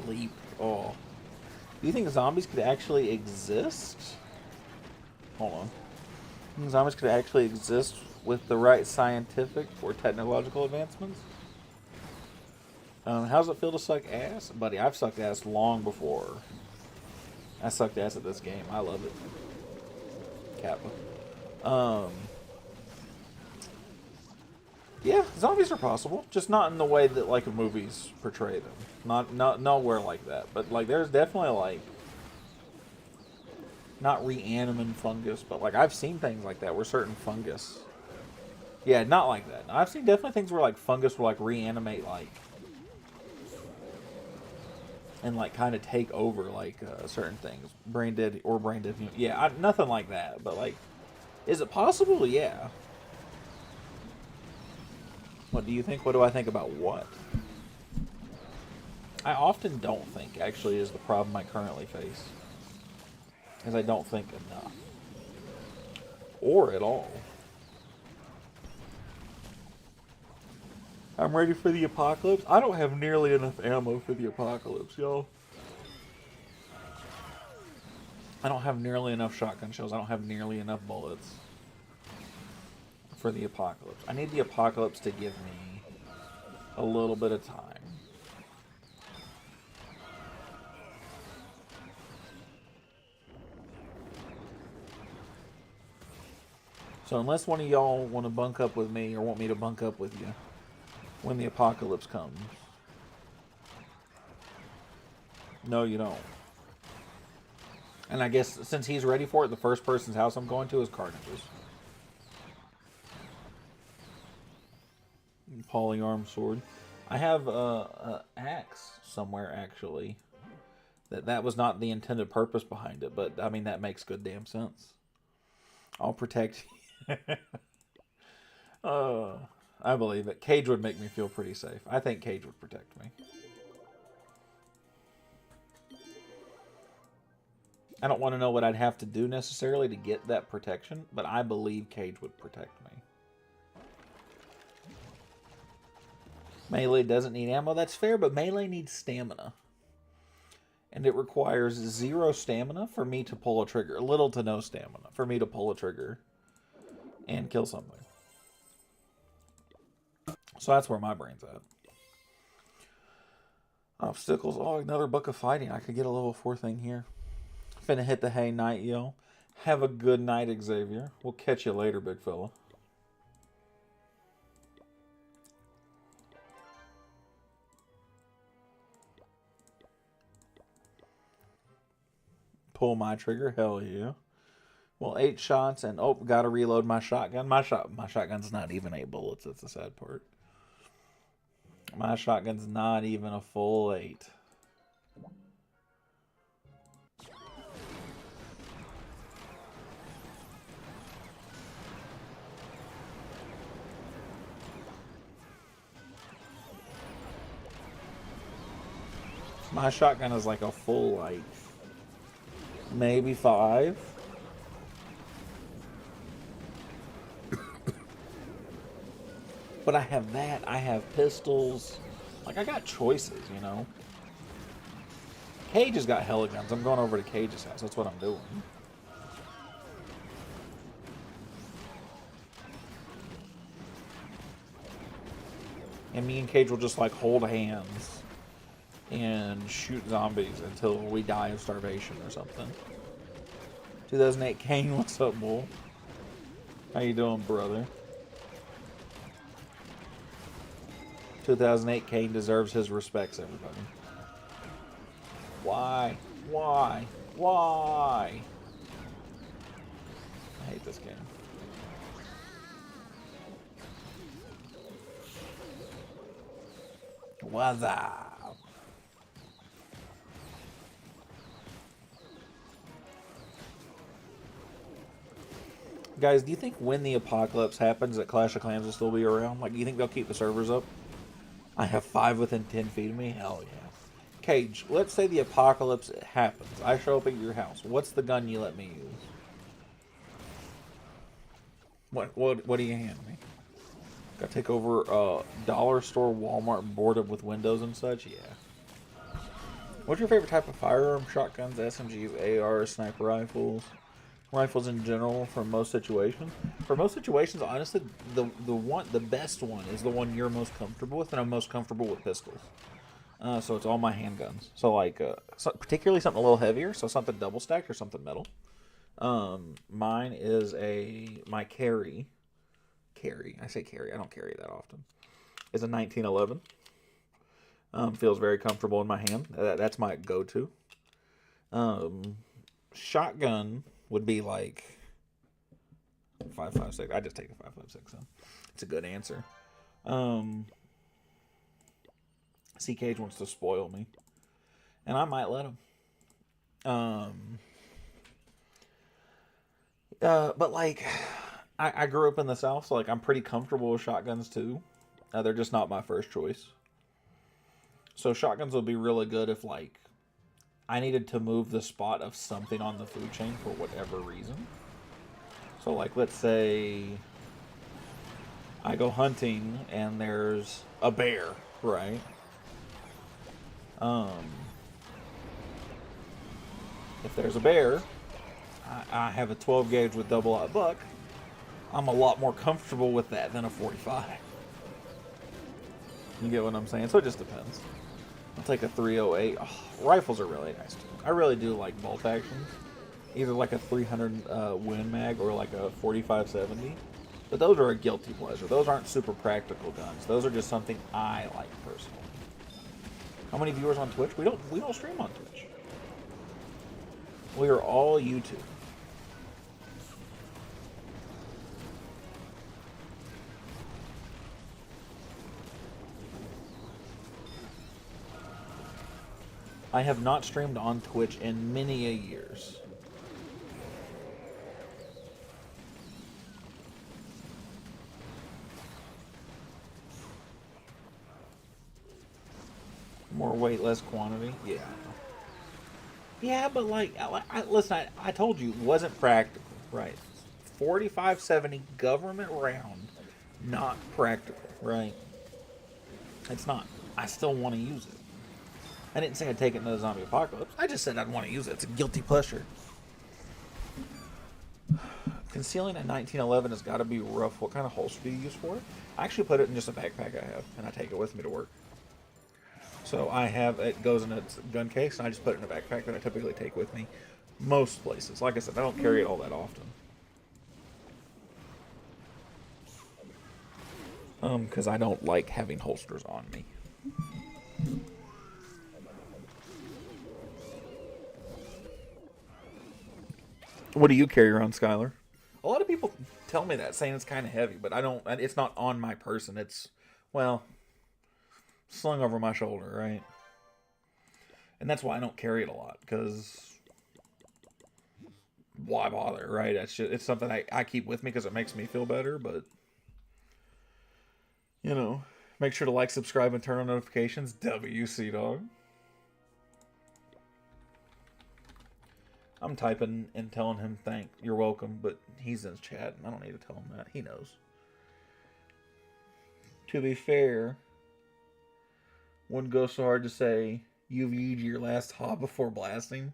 Leap. Oh. Do you think zombies could actually exist? Hold on. Do you think zombies could actually exist with the right scientific or technological advancements? How's it feel to suck ass? Buddy, I've sucked ass long before. I sucked ass at this game. I love it. Kappa. Yeah, zombies are possible, just not in the way that like movies portray them. Not nowhere like that. But like, there's definitely like not reanimating fungus, but like I've seen things like that where certain fungus. Yeah, not like that. I've seen definitely things where like fungus will like reanimate like and like kind of take over like certain things, brain dead or brain dead. Yeah, nothing like that. But like, is it possible? Yeah. What do you think? What do I think about what? I often don't think, actually, is the problem I currently face. Because I don't think enough. Or at all. I'm ready for the apocalypse. I don't have nearly enough ammo for the apocalypse, y'all. I don't have nearly enough shotgun shells. I don't have nearly enough bullets for the apocalypse. I need the apocalypse to give me a little bit of time. So unless one of y'all want to bunk up with me or want me to bunk up with you when the apocalypse comes. No, you don't. And I guess since he's ready for it, the first person's house I'm going to is Carnage's. Polyarm sword. I have a axe somewhere, actually. That was not the intended purpose behind it, but I mean, that makes good damn sense. I'll protect you. I believe it. Cage would make me feel pretty safe. I think Cage would protect me. I don't want to know what I'd have to do necessarily to get that protection, but I believe Cage would protect me. Melee doesn't need ammo. That's fair, but melee needs stamina. And it requires 0 stamina for me to pull a trigger. Little to no stamina for me to pull a trigger and kill something. So that's where my brain's at. Obstacles. Oh, another book of fighting. I could get a level 4 thing here. Finna hit the hay night, yo. Have a good night, Xavier. We'll catch you later, big fella. Pull my trigger. Hell yeah. Well, 8 shots and oh, gotta reload my shotgun. My shotgun's not even 8 bullets. That's the sad part. My shotgun's not even a full 8. My shotgun is like a full, like, maybe 5. But I have that. I have pistols. Like, I got choices, you know? Cage has got hella guns. I'm going over to Cage's house. That's what I'm doing. And me and Cage will just like hold hands and shoot zombies until we die of starvation or something. 2008 Kane, what's up, bull? How you doing, brother? 2008 Kane deserves his respects, everybody. Why? Why? Why? I hate this game. What's up? Guys, do you think when the apocalypse happens that Clash of Clans will still be around? Like, do you think they'll keep the servers up? I have 5 within 10 feet of me? Hell yeah. Cage, let's say the apocalypse happens. I show up at your house. What's the gun you let me use? What do you hand me? Gotta take over dollar store, Walmart, boarded with windows and such? Yeah. What's your favorite type of firearm? Shotguns, SMGs, ARs, sniper rifles? Rifles in general for most situations. For most situations, honestly, the best one is the one you're most comfortable with, and I'm most comfortable with pistols. So it's all my handguns. So like, particularly something a little heavier, so something double stacked or something metal. Mine is my carry. I say carry. I don't carry that often. Is a 1911. Feels very comfortable in my hand. That's my go-to. Shotgun would be like 5.56. I just take a 5.56. So it's a good answer. C Cage wants to spoil me, and I might let him. But like, I grew up in the South, so like I'm pretty comfortable with shotguns too. They're just not my first choice. So shotguns would be really good if like I needed to move the spot of something on the food chain for whatever reason. So like, let's say I go hunting and there's a bear, right? If there's a bear, I have a 12 gauge with double-aught buck. I'm a lot more comfortable with that than a 45. You get what I'm saying? So it just depends. I'll take a 308. Oh, rifles are really nice too. I really do like bolt actions. Either like a 300 Win Mag or like a 45-70. But those are a guilty pleasure. Those aren't super practical guns. Those are just something I like personally. How many viewers on Twitch? We don't stream on Twitch. We are all YouTube. I have not streamed on Twitch in many a years. More weight, less quantity. Yeah. Yeah, but like, listen, I told you it wasn't practical, right? 45-70 government round, not practical, right? It's not. I still want to use it. I didn't say I'd take it into the zombie apocalypse. I just said I'd want to use it. It's a guilty pleasure. Concealing a 1911 has got to be rough. What kind of holster do you use for it? I actually put it in just a backpack I have, and I take it with me to work. So I have, it goes in a gun case, and I just put it in a backpack that I typically take with me most places. Like I said, I don't carry it all that often. Because I don't like having holsters on me. What do you carry around, Skylar? A lot of people tell me that, saying it's kind of heavy, but I don't. It's not on my person. It's, well, slung over my shoulder, right? And that's why I don't carry it a lot, because why bother, right? It's something I keep with me because it makes me feel better, but, you know, make sure to like, subscribe, and turn on notifications. WC Dog. I'm typing and telling him you're welcome, but he's in his chat, and I don't need to tell him that. He knows. To be fair, wouldn't go so hard to say You've used your last hob before blasting.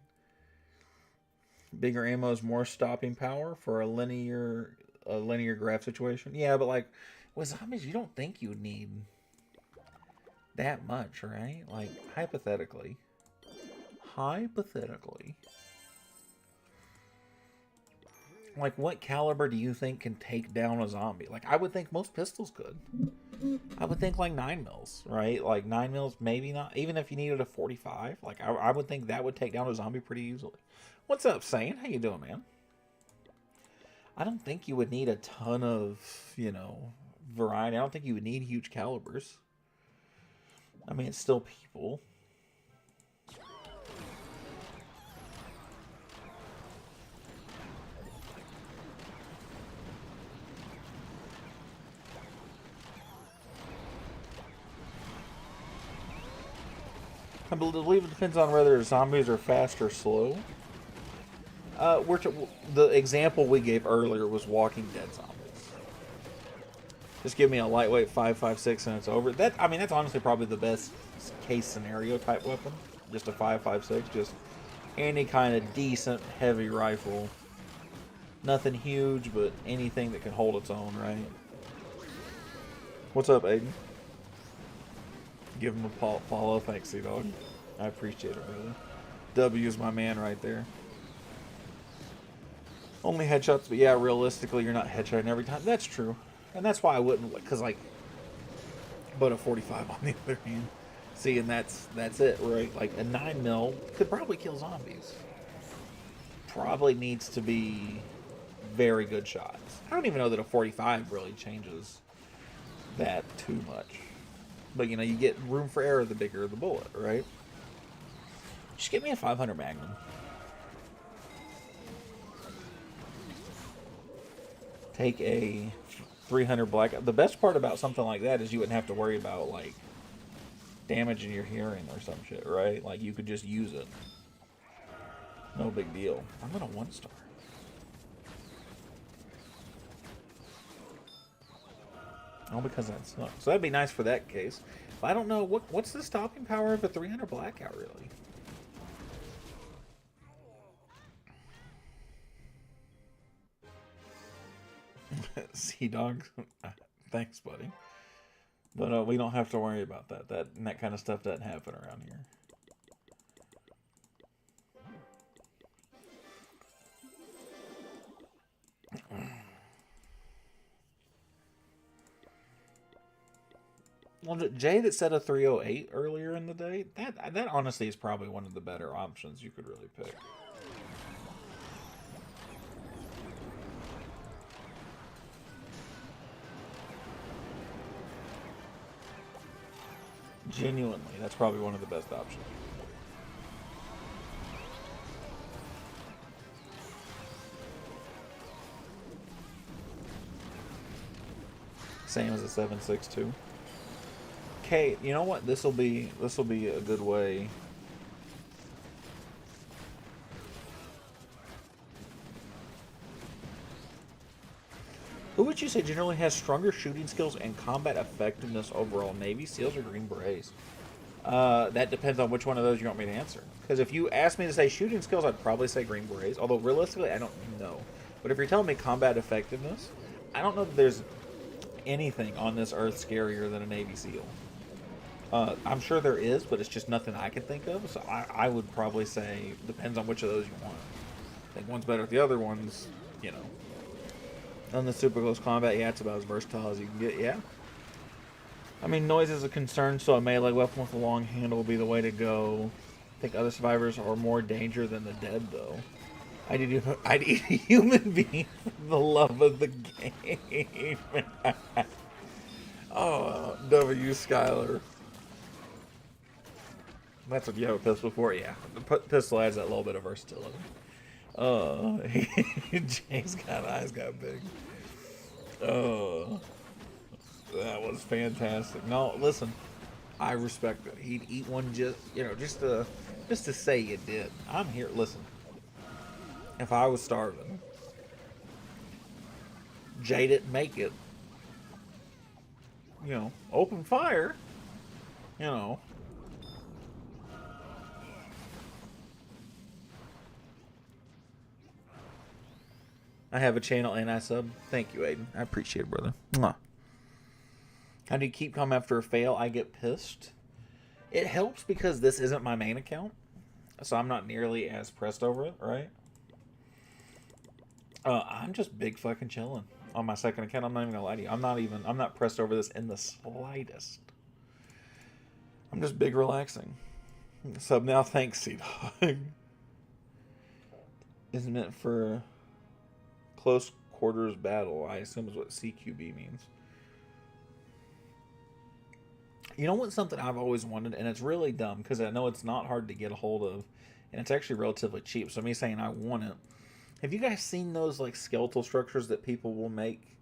Bigger ammo is more stopping power for a linear graph situation. Yeah, but like with zombies, you don't think you would need that much, right? Like hypothetically. Hypothetically. Like what caliber do you think can take down a zombie? Like I would think most pistols could. I would think like 9 mils, right? Like 9 mils, maybe not. Even if you needed a 45, like I would think that would take down a zombie pretty easily. What's up, Sane? How you doing, man? I don't think you would need a ton of, variety. I don't think you would need huge calibers. I mean, it's still people. I believe it depends on whether zombies are fast or slow. The example we gave earlier was Walking Dead zombies. Just give me a lightweight 5.56 and it's over. That's honestly probably the best case scenario type weapon. Just a 5.56, just any kind of decent heavy rifle. Nothing huge, but anything that can hold its own, right? What's up, Aiden? Give him a follow. Thanks, C-Dog. I appreciate it, brother. W is my man right there. Only headshots, but yeah, realistically, you're not headshotting every time. That's true. And that's why I wouldn't, because, but a 45 on the other hand. See, and that's it, right? Like, a 9 mil could probably kill zombies. Probably needs to be very good shots. I don't even know that a 45 really changes that too much. But, you get room for error the bigger the bullet, right? Just give me a 500 Magnum. Take a 300 black. The best part about something like that is you wouldn't have to worry about, like, damaging your hearing or some shit, right? Like, you could just use it. No big deal. I'm going to 1-star. Oh, because that sucks. So that'd be nice for that case. But I don't know. What's the stopping power of a 300 blackout, really? Sea-Dog. Thanks, buddy. But we don't have to worry about that. That kind of stuff doesn't happen around here. Well, Jay that said a 308 earlier in the day, that honestly is probably one of the better options you could really pick. Genuinely, that's probably one of the best options. Same as a 7.62. Okay, you know what? This will be a good way. Who would you say generally has stronger shooting skills and combat effectiveness overall? Navy SEALs or Green Berets? That depends on which one of those you want me to answer. Because if you ask me to say shooting skills, I'd probably say Green Berets. Although realistically, I don't know. But if you're telling me combat effectiveness, I don't know that there's anything on this earth scarier than a Navy SEAL. I'm sure there is, but it's just nothing I can think of. So I would probably say depends on which of those you want. I think one's better than the other one's, on the super close combat, yeah, it's about as versatile as you can get, yeah. I mean, noise is a concern, so a melee weapon with a long handle will be the way to go. I think other survivors are more danger than the dead, though. I'd eat a human being for the love of the game. Oh, W. Skyler. That's what you have a pistol for? Yeah. The pistol adds that little bit of versatility. Jay's eyes got big. That was fantastic. No, listen, I respect it. He'd eat one just to say you did. I'm here. Listen, if I was starving, Jay didn't make it. Open fire. I have a channel and I sub. Thank you, Aiden. I appreciate it, brother. Mwah. How do you keep calm after a fail? I get pissed. It helps because this isn't my main account, so I'm not nearly as pressed over it, right? I'm just big fucking chilling on my second account. I'm not even gonna lie to you. I'm not pressed over this in the slightest. I'm just big relaxing. Sub now, thanks, C-Dog. Is meant for close quarters battle. I assume is what CQB means. You know what's something I've always wanted, and it's really dumb because I know it's not hard to get a hold of, and it's actually relatively cheap. So me saying I want it. Have you guys seen those like skeletal structures that people will make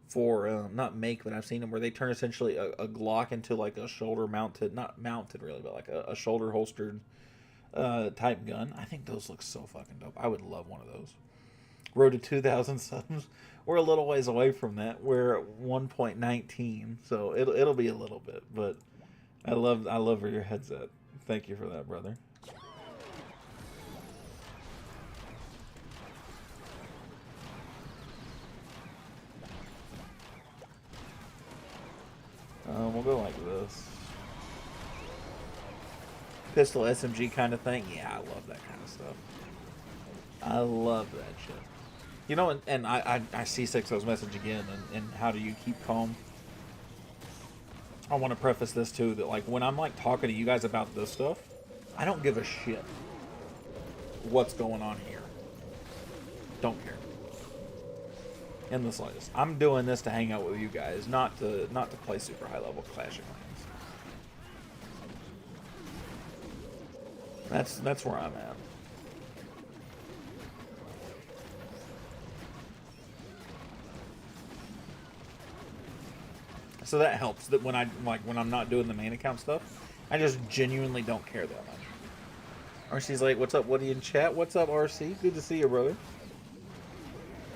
for not make, but I've seen them where they turn essentially a Glock into like a shoulder mounted, not mounted really, but like a shoulder holstered type gun. I think those look so fucking dope. I would love one of those. Road to 2,000 subs. We're a little ways away from that. We're at 1.19, so it'll be a little bit. But I love where your head's at. Thank you for that, brother. We'll go like this. Pistol SMG kind of thing. Yeah, I love that kind of stuff. I love that shit. You know, and I see Sixo's message again, and how do you keep calm? I want to preface this too, that like when I'm like talking to you guys about this stuff, I don't give a shit what's going on here. Don't care. In the slightest. I'm doing this to hang out with you guys, not to play super high level Clash of Clans. That's where I'm at. So that helps. That when I'm not doing the main account stuff, I just genuinely don't care that much. RC's like, "What's up, Woody in chat? What's up, RC? Good to see you, brother."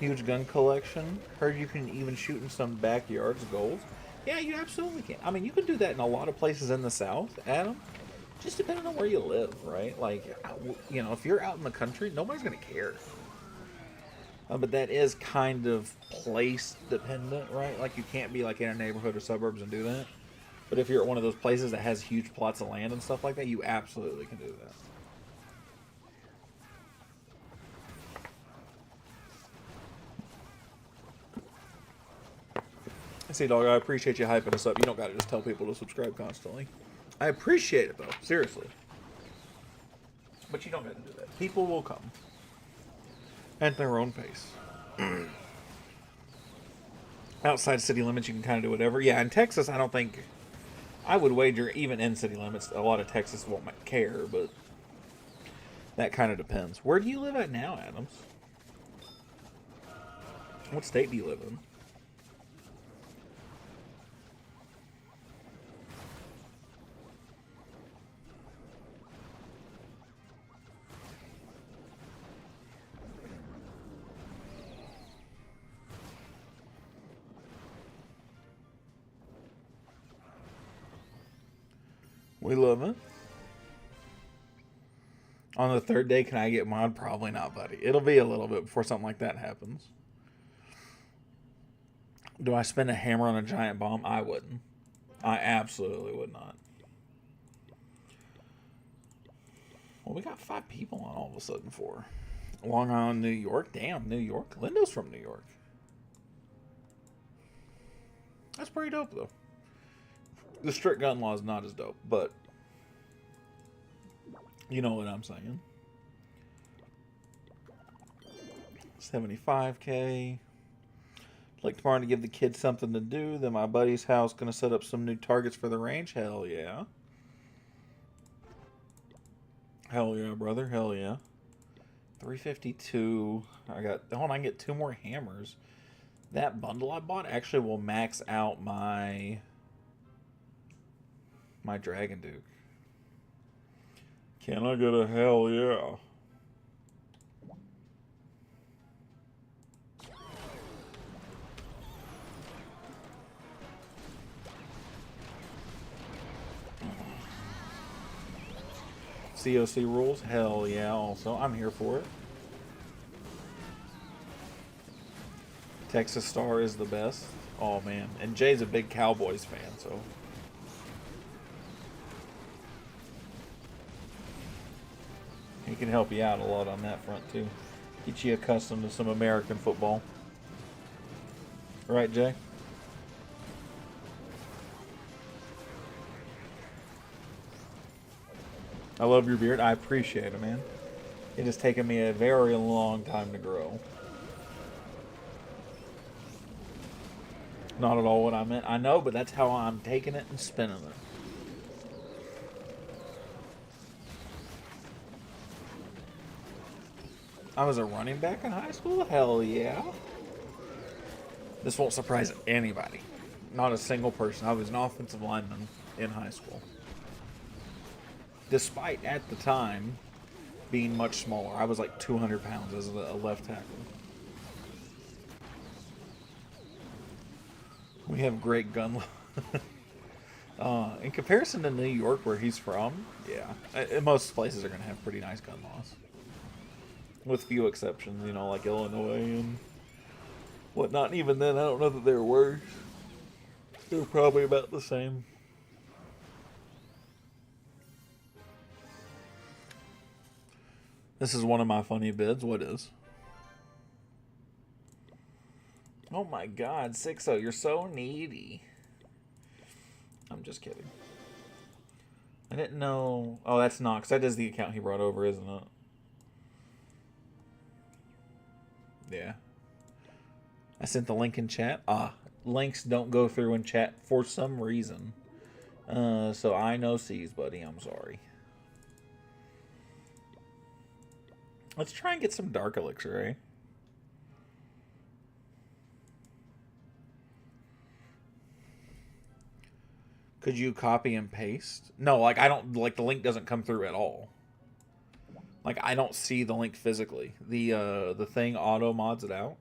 Huge gun collection. Heard you can even shoot in some backyards. Goals. Yeah, you absolutely can. I mean, you can do that in a lot of places in the South, Adam. Just depending on where you live, right? Like, you know, if you're out in the country, nobody's gonna care. But that is kind of place dependent, right? Like you can't be like in a neighborhood or suburbs and do that. But if you're at one of those places that has huge plots of land and stuff like that, you absolutely can do that. See, dog, I appreciate you hyping us up. You don't got to just tell people to subscribe constantly. I appreciate it, though. Seriously. But you don't got to do that. People will come. At their own pace. Outside city limits, you can kind of do whatever. Yeah, in Texas, I don't think... I would wager, even in city limits, a lot of Texas won't care, but... that kind of depends. Where do you live at now, Adams? What state do you live in? We love it. On the third day, can I get mod? Probably not, buddy. It'll be a little bit before something like that happens. Do I spend a hammer on a giant bomb? I wouldn't. I absolutely would not. Well, we got 5 people on all of a sudden for Long Island, New York. Damn, New York. Lindo's from New York. That's pretty dope, though. The strict gun law is not as dope, but you know what I'm saying. 75K. Like tomorrow to give the kids something to do. Then my buddy's house gonna set up some new targets for the range. Hell yeah. Hell yeah, brother. Hell yeah. 352. I can get 2 more hammers. That bundle I bought actually will max out my Dragon Duke. Can I get a hell yeah? COC rules? Hell yeah, also. I'm here for it. Texas Star is the best. Oh, man. And Jay's a big Cowboys fan, so... he can help you out a lot on that front, too. Get you accustomed to some American football. Right, Jay? I love your beard. I appreciate it, man. It has taken me a very long time to grow. Not at all what I meant. I know, but that's how I'm taking it and spinning it. I was a running back in high school? Hell yeah. This won't surprise anybody. Not a single person. I was an offensive lineman in high school. Despite, at the time, being much smaller. I was like 200 pounds as a left tackle. We have great gun in comparison to New York, where he's from, yeah. Most places are going to have pretty nice gun laws. With few exceptions, you know, like Illinois and whatnot. And even then, I don't know that they're worse. They're probably about the same. This is one of my funny bids. What is? Oh my god, 6-0, you're so needy. I'm just kidding. I didn't know... oh, that's Knox. That is the account he brought over, isn't it? Yeah. I sent the link in chat. Links don't go through in chat for some reason. So I know C's, buddy. I'm sorry. Let's try and get some Dark Elixir, eh? Could you copy and paste? No, like I don't, like the link doesn't come through at all. Like I don't see the link physically. The thing auto mods it out.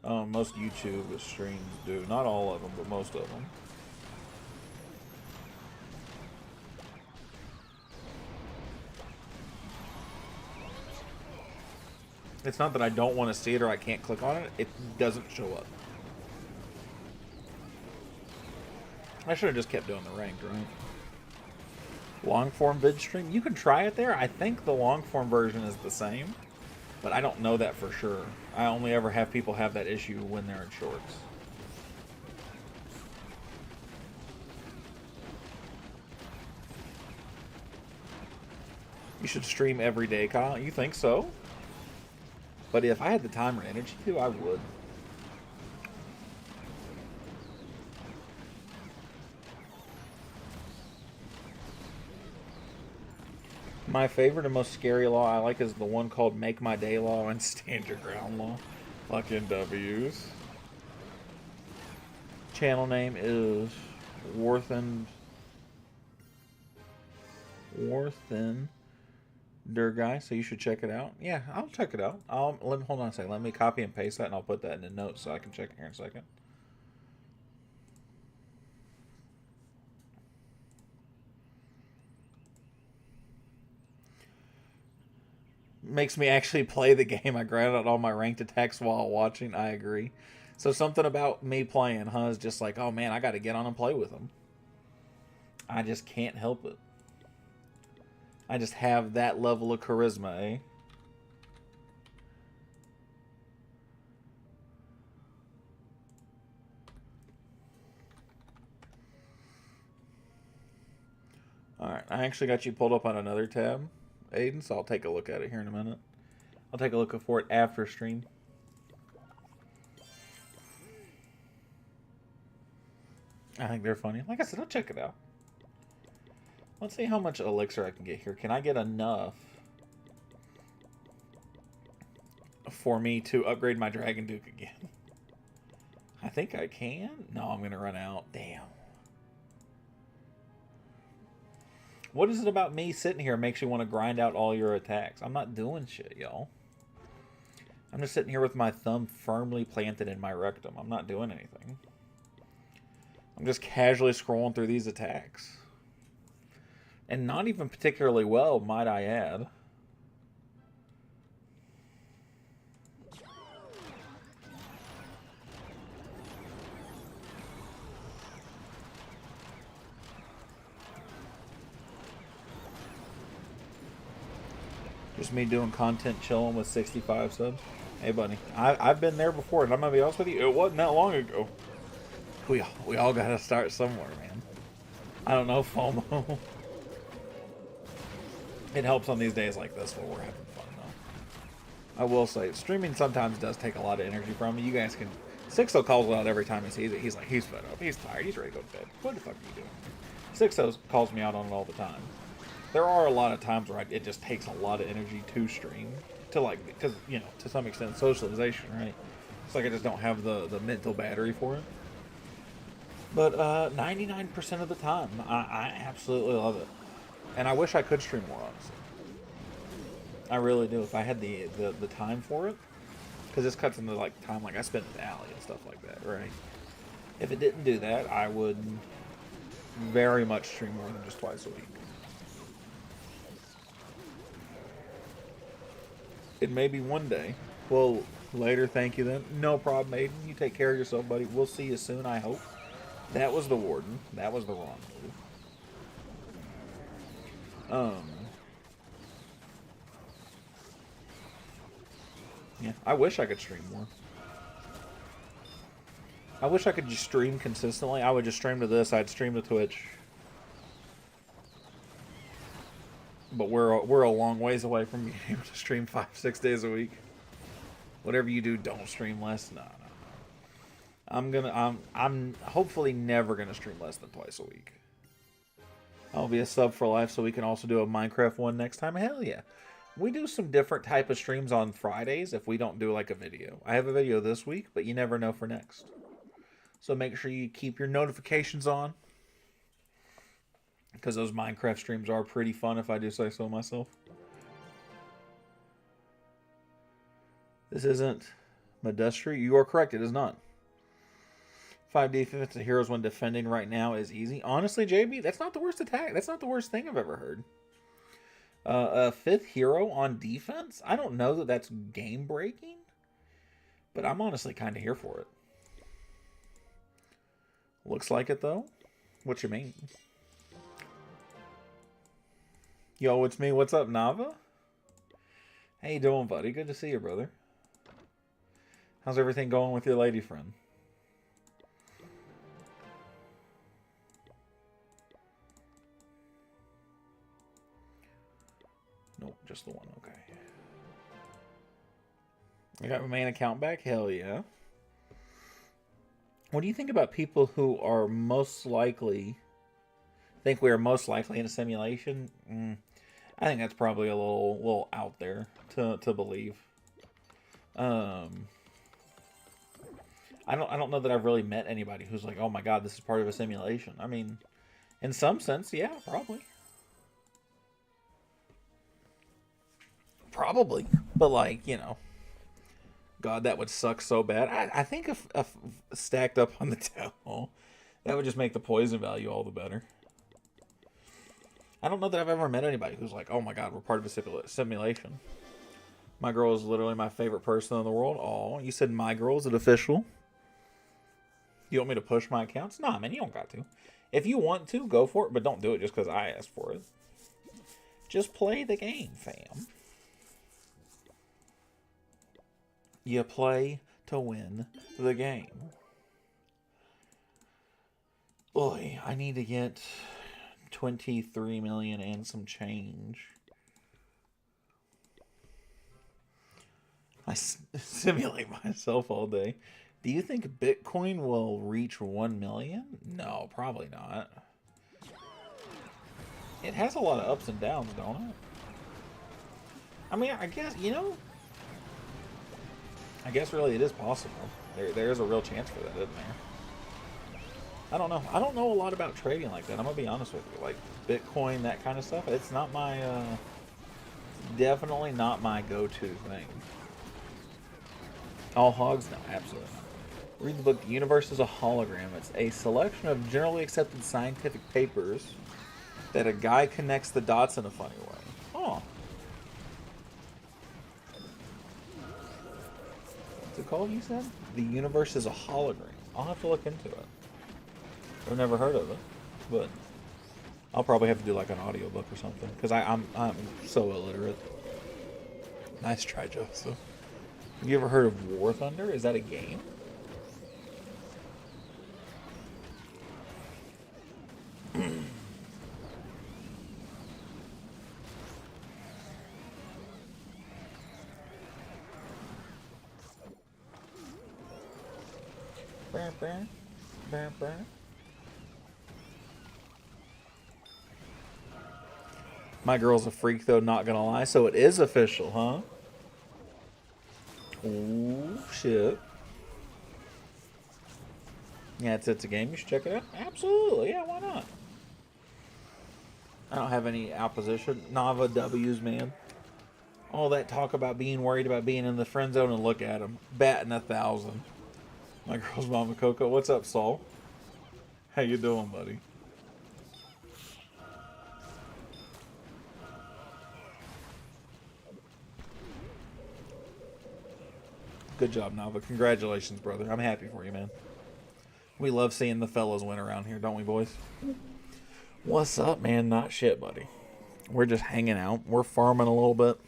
Most YouTube streams do. Not all of them, but most of them. It's not that I don't want to see it or I can't click on it. It doesn't show up. I should have just kept doing the ranked, right? Long form vid stream? You can try it there. I think the long form version is the same, but I don't know that for sure. I only ever have people have that issue when they're in shorts. You should stream every day, Kyle. You think so? But if I had the time or energy to, I would. My favorite and most scary law I like is the one called Make My Day Law and Stand Your Ground Law. Fucking W's. Channel name is Warthen Guy, so you should check it out. Yeah, I'll check it out. Hold on a second. Let me copy and paste that, and I'll put that in the notes so I can check it here in a second. Makes me actually play the game. I grind out all my ranked attacks while watching. I agree. So something about me playing, is just like, oh man, I got to get on and play with them. I just can't help it. I just have that level of charisma, eh? Alright, I actually got you pulled up on another tab, Aiden, so I'll take a look at it here in a minute. I'll take a look for it after stream. I think they're funny. Like I said, I'll check it out. Let's see how much elixir I can get here. Can I get enough for me to upgrade my Dragon Duke again? I think I can. No, I'm going to run out. Damn. What is it about me sitting here makes you want to grind out all your attacks? I'm not doing shit, y'all. I'm just sitting here with my thumb firmly planted in my rectum. I'm not doing anything. I'm just casually scrolling through these attacks. And not even particularly well, might I add. Just me doing content, chilling with 65 subs. Hey, buddy, I've been there before, and I'm gonna be honest with you, it wasn't that long ago. We all gotta start somewhere, man. I don't know, FOMO. It helps on these days like this where we're having fun, though. I will say, streaming sometimes does take a lot of energy from me. You guys can... Sixo calls it out every time he sees it. He's like, he's fed up, he's tired, he's ready to go to bed. What the fuck are you doing? Sixo calls me out on it all the time. There are a lot of times where it just takes a lot of energy to stream. To like, because, you know, to some extent, socialization, right? It's like I just don't have the mental battery for it. But 99% of the time, I absolutely love it. And I wish I could stream more, honestly. I really do, if I had the time for it. Because this cuts into like time like I spend with Allie and stuff like that, right? If it didn't do that, I would very much stream more than just twice a week. It may be one day. Well, later, thank you then. No problem, Aiden. You take care of yourself, buddy. We'll see you soon, I hope. That was the warden. That was the wrong move. Yeah, I wish I could stream more. I wish I could just stream consistently. I would just stream to this. I'd stream to Twitch. But we're a long ways away from being able to stream 5-6 days a week. Whatever you do, don't stream less. No. I'm hopefully never gonna stream less than twice a week. I'll be a sub for life, so we can also do a Minecraft one next time. Hell yeah. We do some different type of streams on Fridays if we don't do like a video. I have a video this week, but you never know for next. So make sure you keep your notifications on. Because those Minecraft streams are pretty fun, if I do say so myself. This isn't Modestry. You are correct, it is not. 5 defense to heroes when defending right now is easy. Honestly, JB, that's not the worst attack. That's not the worst thing I've ever heard. A 5th hero on defense? I don't know that that's game-breaking. But I'm honestly kind of here for it. Looks like it, though. What you mean? Yo, it's me. What's up, Nava? How you doing, buddy? Good to see you, brother. How's everything going with your lady friend? Nope, just the one. Okay. I got my main account back? Hell yeah. What do you think about people who are most likely... think we are most likely in a simulation? I think that's probably a little out there to believe. I don't know that I've really met anybody who's like, oh my god, this is part of a simulation. I mean, in some sense, yeah, probably. Probably. But like, you know, god, that would suck so bad. I think if stacked up on the tower, that would just make the poison value all the better. I don't know that I've ever met anybody who's like, oh my god, we're part of a simulation. My girl is literally my favorite person in the world. Oh, you said my girl? Is it official? You want me to push my accounts? Nah, man, you don't got to. If you want to, go for it, but don't do it just because I asked for it. Just play the game, fam. You play to win the game. Boy, I need to get 23 million and some change. I simulate myself all day. Do you think Bitcoin will reach 1 million? No, probably not. It has a lot of ups and downs, don't it? I mean, I guess, you know, I guess really it is possible. There's a real chance for that, isn't there? I don't know. I don't know a lot about trading like that. I'm going to be honest with you. Like, Bitcoin, that kind of stuff, it's not my, definitely not my go-to thing. All hogs? No, absolutely not. Read the book, The Universe is a Hologram. It's a selection of generally accepted scientific papers that a guy connects the dots in a funny way. Oh. What's it called, you said? The Universe is a Hologram. I'll have to look into it. I've never heard of it, but I'll probably have to do like an audiobook or something, because I'm so illiterate. Nice try, Joseph. Have you ever heard of War Thunder? Is that a game? My girl's a freak, though, not gonna lie. So it is official, huh? Oh, shit. Yeah, it's a game. You should check it out. Absolutely. Yeah, why not? I don't have any opposition. Nava W's, man. All that talk about being worried about being in the friend zone, and look at him. Batting 1,000. My girl's Mama Coco. What's up, Saul? How you doing, buddy? Good job, Nava. Congratulations, brother. I'm happy for you, man. We love seeing the fellas win around here, don't we, boys? What's up, man? Not shit, buddy. We're just hanging out. We're farming a little bit.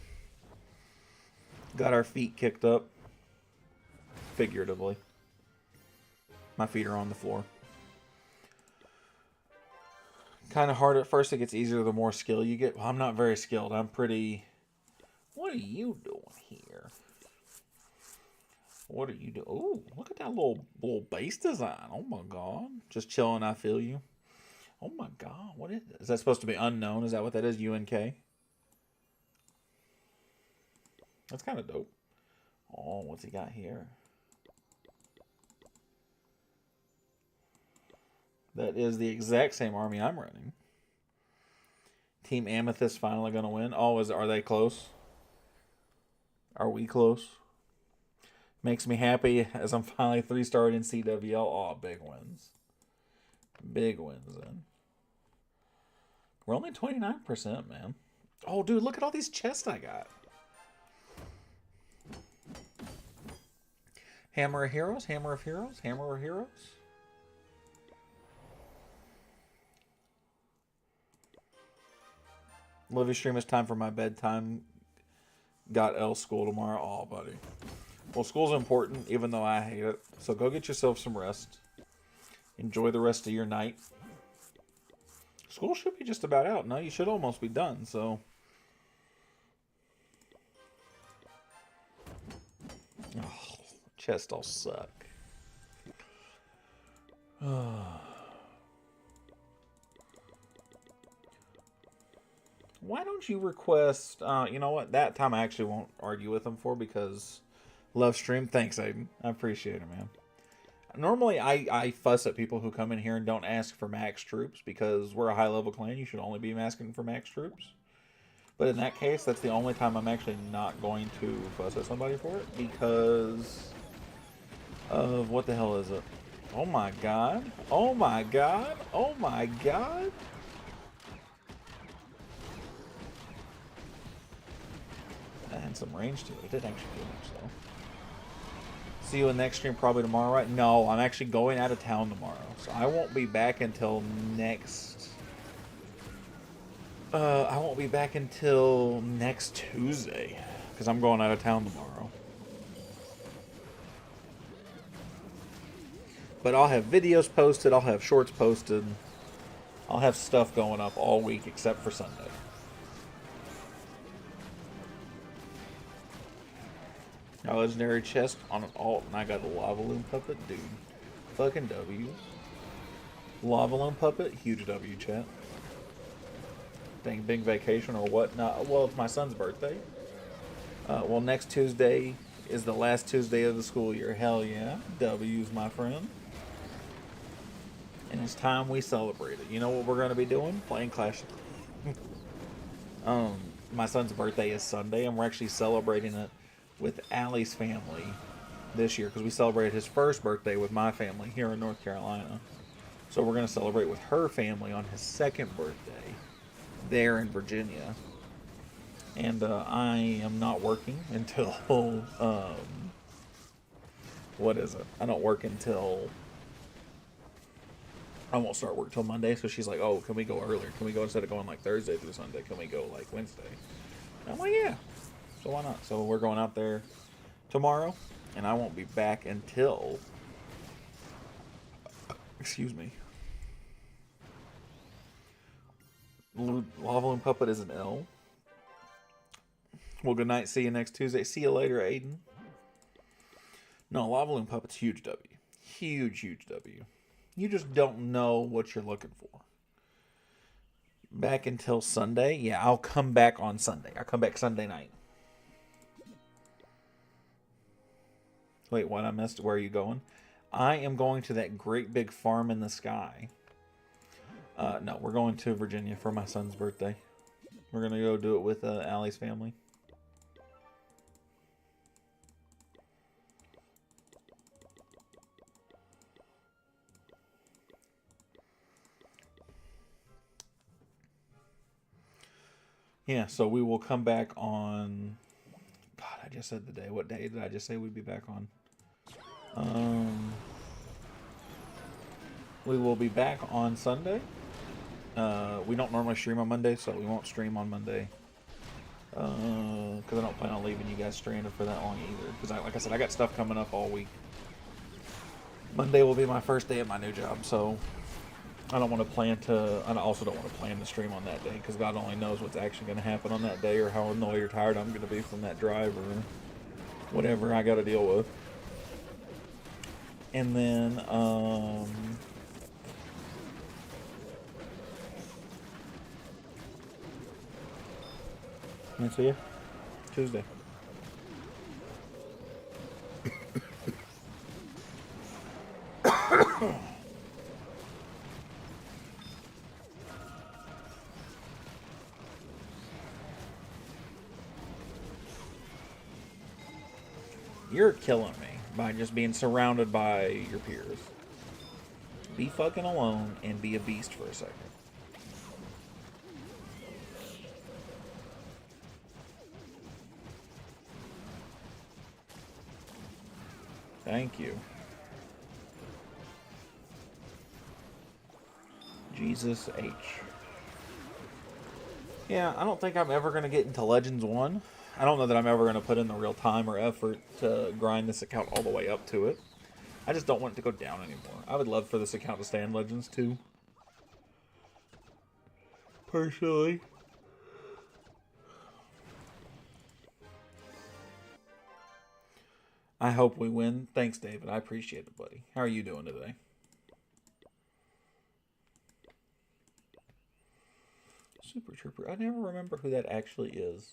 Got our feet kicked up. Figuratively. My feet are on the floor. Kind of hard at first. It gets easier the more skill you get. Well, I'm not very skilled. I'm pretty... What are you doing here? What are you doing? Oh, look at that little base design. Oh my god. Just chilling, I feel you. Oh my god. What is that? Is that supposed to be unknown? Is that what that is? UNK? That's kind of dope. Oh, what's he got here? That is the exact same army I'm running. Team Amethyst finally going to win. Oh, are they close? Are we close? Makes me happy as I'm finally 3-starred in CWL. Oh, big wins. Big wins, then. We're only 29%, man. Oh, dude, look at all these chests I got. Hammer of Heroes, Hammer of Heroes, Hammer of Heroes. Love your stream. It's time for my bedtime. Got L school tomorrow. Oh, buddy. Well, school's important, even though I hate it. So go get yourself some rest. Enjoy the rest of your night. School should be just about out. No, you should almost be done, so... Oh, chest all suck. Why don't you request... you know what? That time I actually won't argue with them for, because... Love stream. Thanks, Aiden. I appreciate it, man. Normally, I fuss at people who come in here and don't ask for max troops, because we're a high-level clan. You should only be asking for max troops. But in that case, that's the only time I'm actually not going to fuss at somebody for it, because of... What the hell is it? Oh my god. Oh my god. Oh my god. That had some range to it. It didn't actually do much, though. See you in the next stream probably tomorrow, right? No, I'm actually going out of town tomorrow. So I won't be back until next... I won't be back until next Tuesday. Because I'm going out of town tomorrow. But I'll have videos posted. I'll have shorts posted. I'll have stuff going up all week except for Sunday. A legendary chest on an alt, and I got a lava loom puppet, dude. Fucking W. Lava loom puppet, huge W, chat. Dang, big vacation or what? Not. Well, it's my son's birthday. Well, next Tuesday is the last Tuesday of the school year. Hell yeah, W's, my friend. And it's time we celebrate it. You know what we're gonna be doing? Playing Clash. My son's birthday is Sunday, and we're actually celebrating it with Allie's family this year, because we celebrated his first birthday with my family here in North Carolina. So we're going to celebrate with her family on his second birthday there in Virginia. And I am not working until, what is it? I don't work until, I won't start work till Monday. So she's like, oh, can we go earlier? Can we go, instead of going like Thursday through Sunday, can we go like Wednesday? I'm like, yeah. So why not? So we're going out there tomorrow, and I won't be back until, excuse me, Lava Loon Puppet is an L. Well, good night. See you next Tuesday. See you later, Aiden. No, Lava Loon Puppet's huge W. Huge, huge W. You just don't know what you're looking for. Back until Sunday? Yeah, I'll come back on Sunday. I'll come back Sunday night. Wait, what? I missed. Where are you going? I am going to that great big farm in the sky. No, we're going to Virginia for my son's birthday. We're going to go do it with Allie's family. Yeah, so we will come back on... God, I just said the day. What day did I just say we'd be back on? We will be back on Sunday. We don't normally stream on Monday, so we won't stream on Monday. Because I don't plan on leaving you guys stranded for that long either. Because, like I said, I got stuff coming up all week. Monday will be my first day at my new job, so I don't want to plan to... I also don't want to plan to stream on that day, because God only knows what's actually going to happen on that day, or how annoyed or tired I'm going to be from that drive, or whatever I got to deal with. And then, and so yeah, Tuesday. You're killing me by just being surrounded by your peers. Be fucking alone and be a beast for a second. Thank you. Jesus H. Yeah, I don't think I'm ever going to get into Legends 1. I don't know that I'm ever going to put in the real time or effort to grind this account all the way up to it. I just don't want it to go down anymore. I would love for this account to stay in Legends 2. Personally. I hope we win. Thanks, David. I appreciate it, buddy. How are you doing today? Super Trooper. I never remember who that actually is.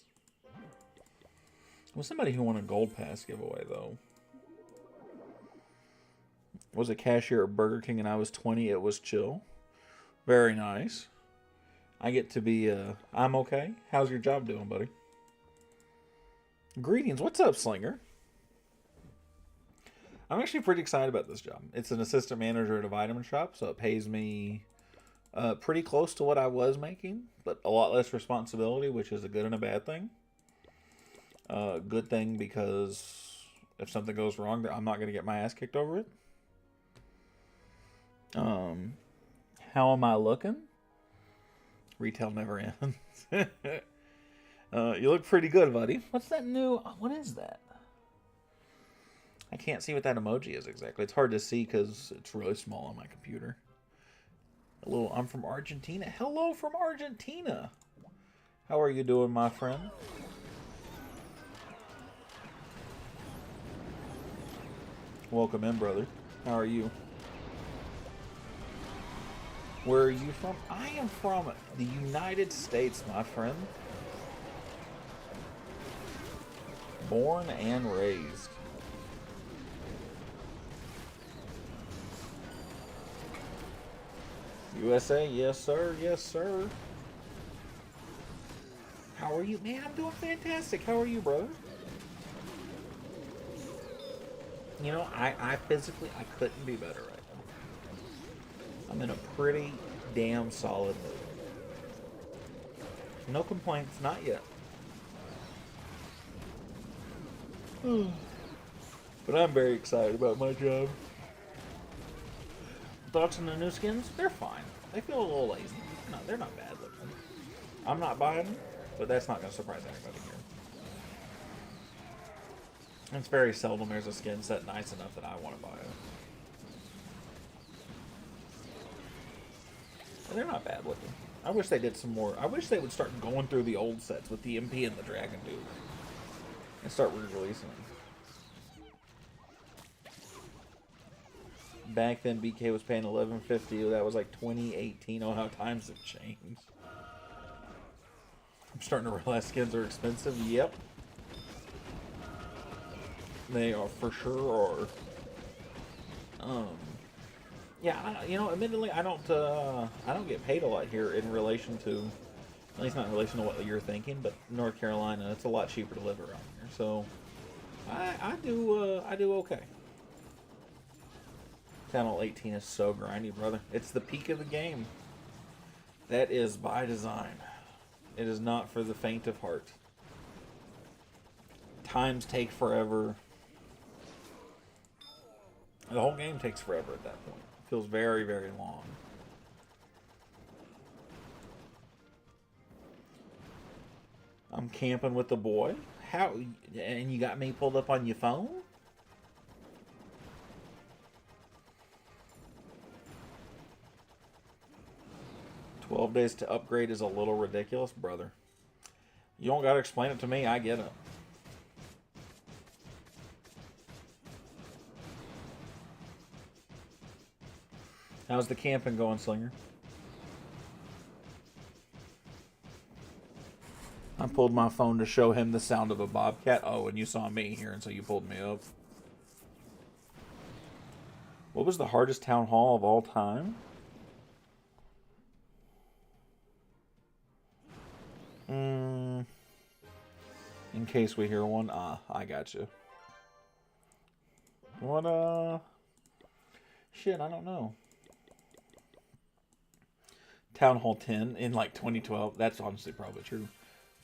It was somebody who won a Gold Pass giveaway, though. Was a cashier at Burger King and I was 20. It was chill. Very nice. I get to be, I'm okay. How's your job doing, buddy? Greetings. What's up, Slinger? I'm actually pretty excited about this job. It's an assistant manager at a vitamin shop, so it pays me pretty close to what I was making, but a lot less responsibility, which is a good and a bad thing. Good thing because if something goes wrong, I'm not going to get my ass kicked over it. How am I looking? Retail never ends. You look pretty good, buddy. What's that new... What is that? I can't see what that emoji is exactly. It's hard to see because it's really small on my computer. I'm from Argentina. Hello from Argentina. How are you doing, my friend? Welcome in, brother. How are you? Where are you from? I am from the United States, my friend. Born and raised. USA, yes sir, yes sir. How are you? Man, I'm doing fantastic. How are you, brother? You know, I physically, I couldn't be better right now. I'm in a pretty damn solid mood. No complaints, not yet. But I'm very excited about my job. Thoughts on the new skins? They're fine. They feel a little lazy. No, they're not bad looking. I'm not buying them, but that's not going to surprise anybody here. It's very seldom there's a skin set nice enough that I want to buy it. And they're not bad looking. I wish they did some more. I wish they would start going through the old sets with the MP and the Dragon Duke and start re-releasing them. Back then, BK was paying $11.50. That was like 2018. Oh, how times have changed. I'm starting to realize skins are expensive. Yep. They are for sure are. Yeah, you know, admittedly, I don't get paid a lot here in relation to, at least not in relation to what you're thinking, but North Carolina, it's a lot cheaper to live around here, so I do okay. Channel 18 is so grindy, brother. It's the peak of the game. That is by design. It is not for the faint of heart. Times take forever. The whole game takes forever at that point. It feels very, very long. I'm camping with the boy. How? And you got me pulled up on your phone? $12 days to upgrade is a little ridiculous, brother. You don't gotta explain it to me. I get it. How's the camping going, Slinger? I pulled my phone to show him the sound of a bobcat. Oh, and you saw me here, and so you pulled me up. What was the hardest town hall of all time? In case we hear one. I got you. What, shit, I don't know. Town Hall 10 in, like, 2012. That's honestly probably true.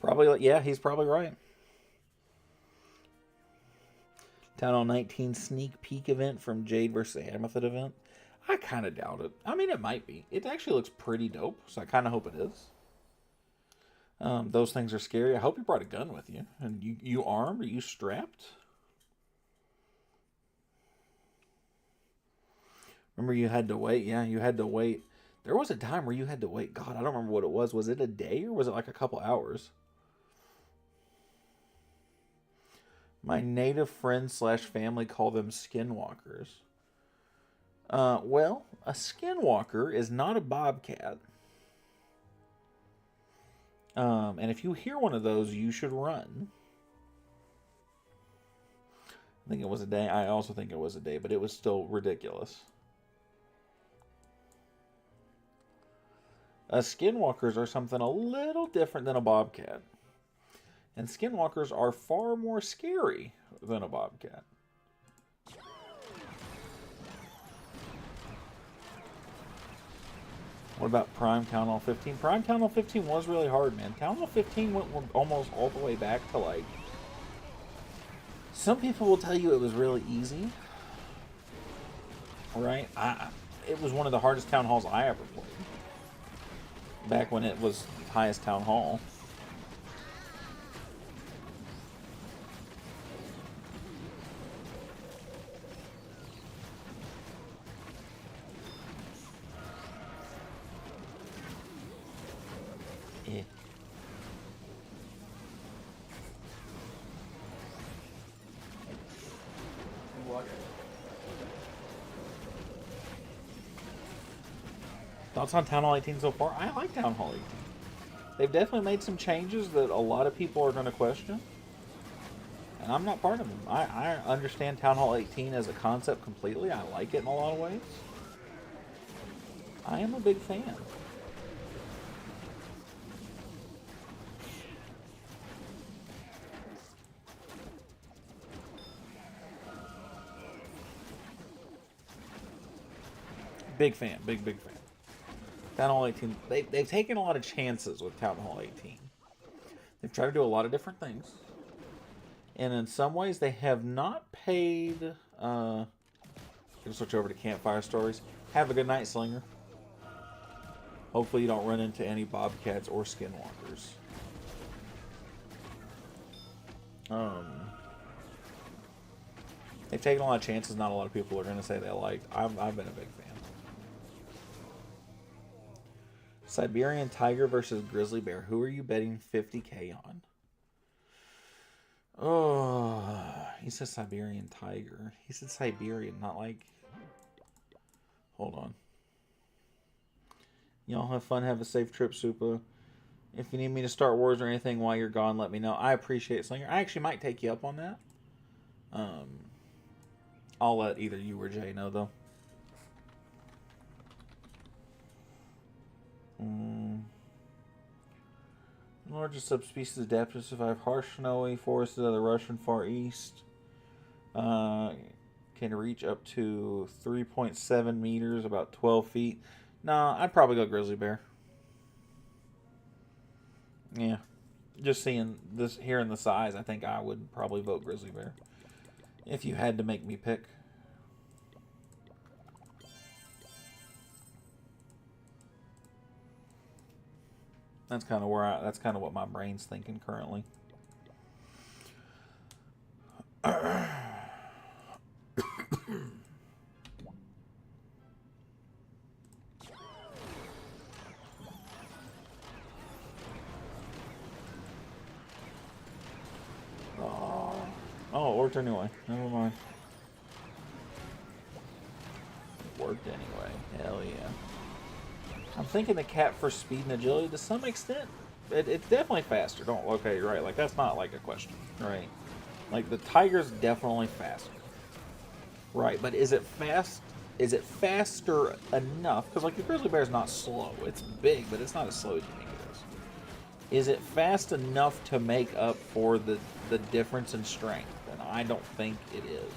Probably, yeah, he's probably right. Town Hall 19 sneak peek event from Jade versus Amethyst event. I kind of doubt it. I mean, it might be. It actually looks pretty dope, so I kind of hope it is. Those things are scary. I hope you brought a gun with you. And you armed? Are you strapped? Remember you had to wait? Yeah, you had to wait. There was a time where you had to wait. God, I don't remember what it was. Was it a day or was it like a couple hours? My native friends / family call them skinwalkers. Well, a skinwalker is not a bobcat. And if you hear one of those, you should run. I think it was a day. I also think it was a day, but it was still ridiculous. Skinwalkers are something a little different than a bobcat. And skinwalkers are far more scary than a bobcat. What about Prime Town Hall 15? Prime Town Hall 15 was really hard, man. Town Hall 15 went almost all the way back to, like... Some people will tell you it was really easy. Right? It was one of the hardest town halls I ever played. Back when it was the highest town hall. Yeah. Thoughts on Town Hall 18 so far? I like Town Hall 18. They've definitely made some changes that a lot of people are going to question. And I'm not part of them. I understand Town Hall 18 as a concept completely. I like it in a lot of ways. I am a big fan. Big fan. Big fan. Town Hall 18, they've taken a lot of chances with Town Hall 18. They've tried to do a lot of different things. And in some ways, they have not paid... Gonna switch over to Campfire Stories. Have a good night, Slinger. Hopefully you don't run into any bobcats or skinwalkers. They've taken a lot of chances. Not a lot of people are going to say they liked. I've been a big fan. Siberian tiger versus grizzly bear. Who are you betting 50K on? Oh, he said Siberian tiger. He said Siberian, not like... Hold on. Y'all have fun. Have a safe trip, Supa. If you need me to start wars or anything while you're gone, let me know. I appreciate it, Slinger. I actually might take you up on that. I'll let either you or Jay know, though. Largest subspecies adapted to survive harsh, snowy forests of the Russian Far East. Can reach up to 3.7 meters, about 12 feet. Nah, I'd probably go grizzly bear. Yeah. Just seeing this, hearing the size, I think I would probably vote grizzly bear. If you had to make me pick. That's kind of where that's kind of what my brain's thinking currently. Oh, it worked anyway. Never mind. It worked anyway. Hell yeah. I'm thinking the cat for speed and agility to some extent. It's definitely faster. Okay, you're right. Like, that's not like a question, right? Like, the tiger's definitely faster. Right, but is it fast? Is it faster enough? Because, like, the grizzly bear is not slow. It's big, but it's not as slow as you think it is. Is it fast enough to make up for the difference in strength? And I don't think it is.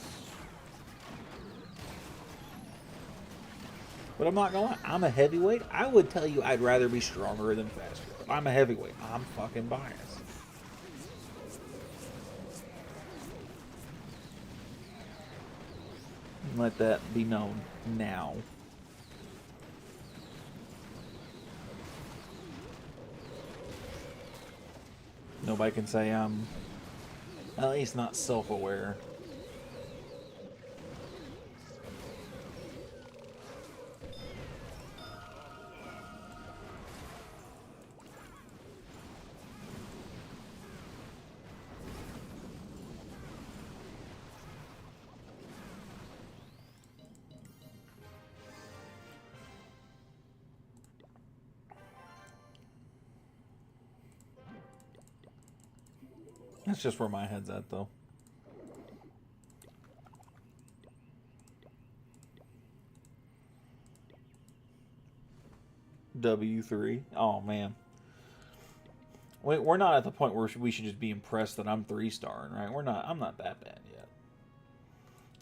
But I'm not gonna lie, I'm a heavyweight. I would tell you I'd rather be stronger than faster. But I'm a heavyweight. I'm fucking biased. Let that be known now. Nobody can say I'm at least not self-aware. That's just where my head's at, though. W3. Oh, man. We're not at the point where we should just be impressed that I'm 3-starring, right? I'm not that bad yet.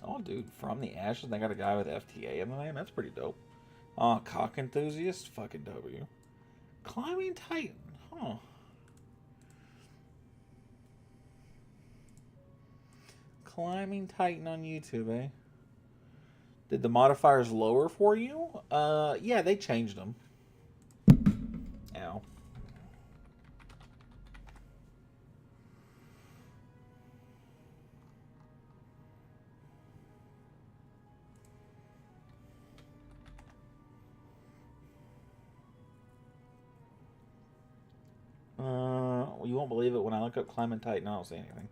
Oh, dude. From the Ashes, they got a guy with FTA in the name? That's pretty dope. Oh, cock enthusiast? Fucking W. Climbing Titan. Huh. Climbing Titan on YouTube, eh? Did the modifiers lower for you? Yeah, they changed them. Ow. You won't believe it, when I look up Climbing Titan, I don't see anything.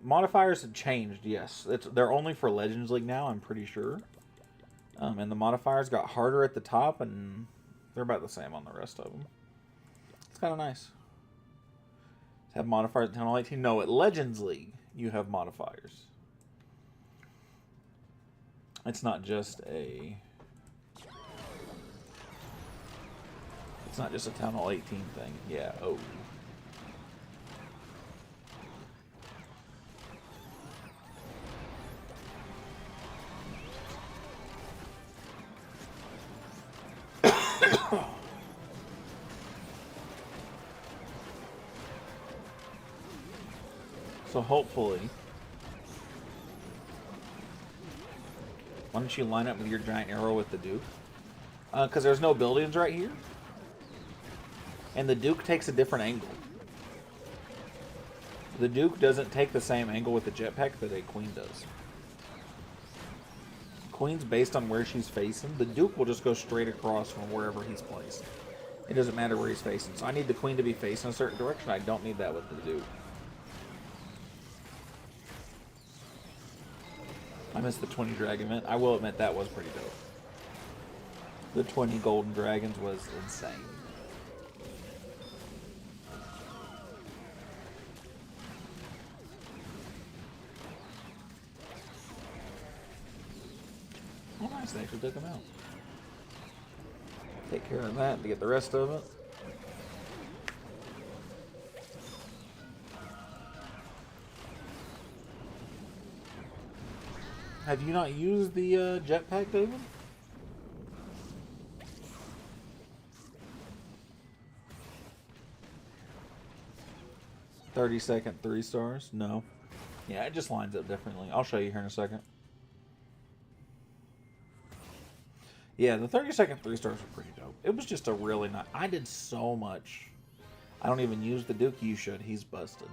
Modifiers have changed, yes. They're only for Legends League now, I'm pretty sure. And the modifiers got harder at the top, and they're about the same on the rest of them. It's kind of nice. Have modifiers at Town Hall 18? No, at Legends League, you have modifiers. It's not just a... It's not just a Town Hall 18 thing. Yeah, oh. So hopefully, why don't you line up with your giant arrow with the Duke? Because there's no buildings right here. And the Duke takes a different angle. The Duke doesn't take the same angle with the jetpack that a Queen does. Queen's based on where she's facing. The Duke will just go straight across from wherever he's placed. It doesn't matter where he's facing. So I need the Queen to be facing a certain direction. I don't need that with the Duke. I missed the 20 dragon event. I will admit that was pretty dope. The 20 golden dragons was insane. Oh, nice. They actually took them out. Take care of that to get the rest of it. Have you not used the jetpack, David? "30-second 3 stars? No. Yeah, it just lines up differently. I'll show you here in a second. Yeah, the 30-second 3 stars were pretty dope. It was just a really nice... I did so much. I don't even use the Duke. You should. He's busted.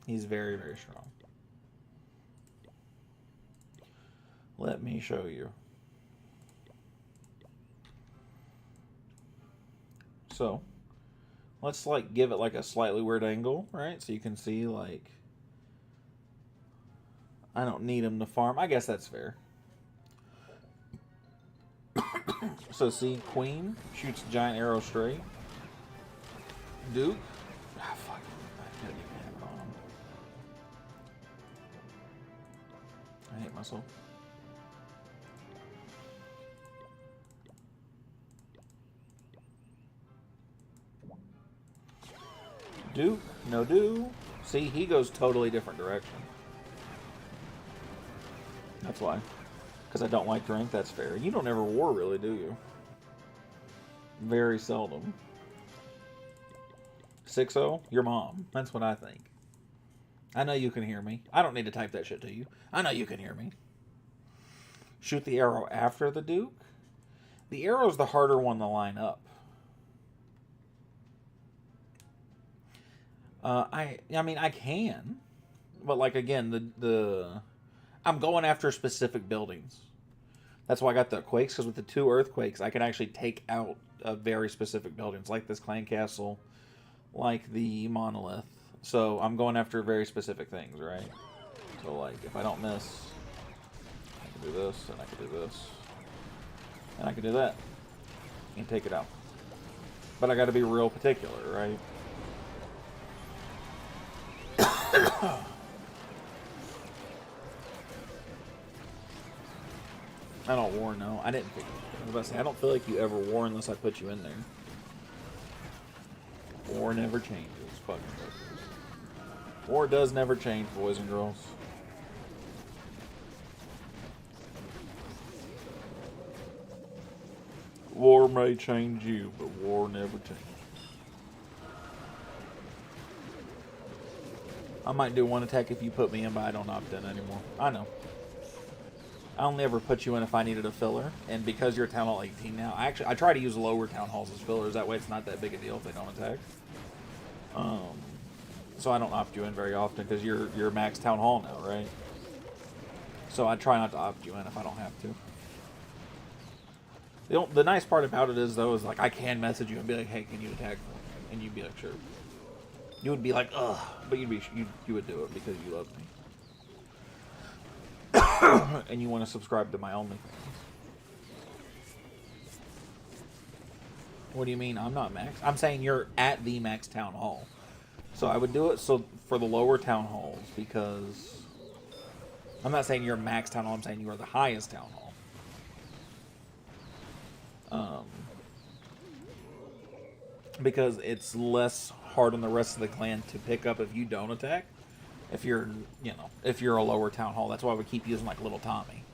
He's very, very strong. Let me show you. So, let's like give it like a slightly weird angle, right? So you can see like... I don't need him to farm. I guess that's fair. So see, Queen shoots a giant arrow straight. Duke. Ah, fuck. I gotta get back on him. I hate myself. Duke, no do. See, he goes totally different direction. That's why. Because I don't like drink, that's fair. You don't ever war, really, do you? Very seldom. 6-0? Your mom. That's what I think. I know you can hear me. I don't need to type that shit to you. I know you can hear me. Shoot the arrow after the Duke? The arrow's the harder one to line up. I mean, I can. But, like, again, I'm going after specific buildings. That's why I got the quakes, because with the 2 earthquakes, I can actually take out very specific buildings, like this clan castle, like the monolith. So I'm going after very specific things, right? So, like, if I don't miss, I can do this, and I can do this, and I can do that, and take it out. But I got to be real particular, right? I don't war, no. I didn't think. I was about to say, I don't feel like you ever war unless I put you in there. War never changes. Fucking business. War does never change, boys and girls. War may change you, but war never changes. I might do one attack if you put me in, but I don't opt in anymore. I know. I only ever put you in if I needed a filler, and because you're Town Hall 18 now, I try to use lower Town Halls as fillers. That way it's not that big a deal if they don't attack. So I don't opt you in very often because you're max Town Hall now, right? So I try not to opt you in if I don't have to. The nice part about it is, though, is like I can message you and be like, "Hey, can you attack me?" And you'd be like, "Sure." You would be like, "Ugh," but you would do it because you love me. And you want to subscribe to my OnlyFans. What do you mean I'm not max? I'm saying you're at the max Town Hall. So I would do it for the lower Town Halls, because I'm not saying you're max Town Hall, I'm saying you are the highest Town Hall. Because it's less hard on the rest of the clan to pick up if you don't attack. If you're a lower Town Hall, that's why we keep using like Little Tommy.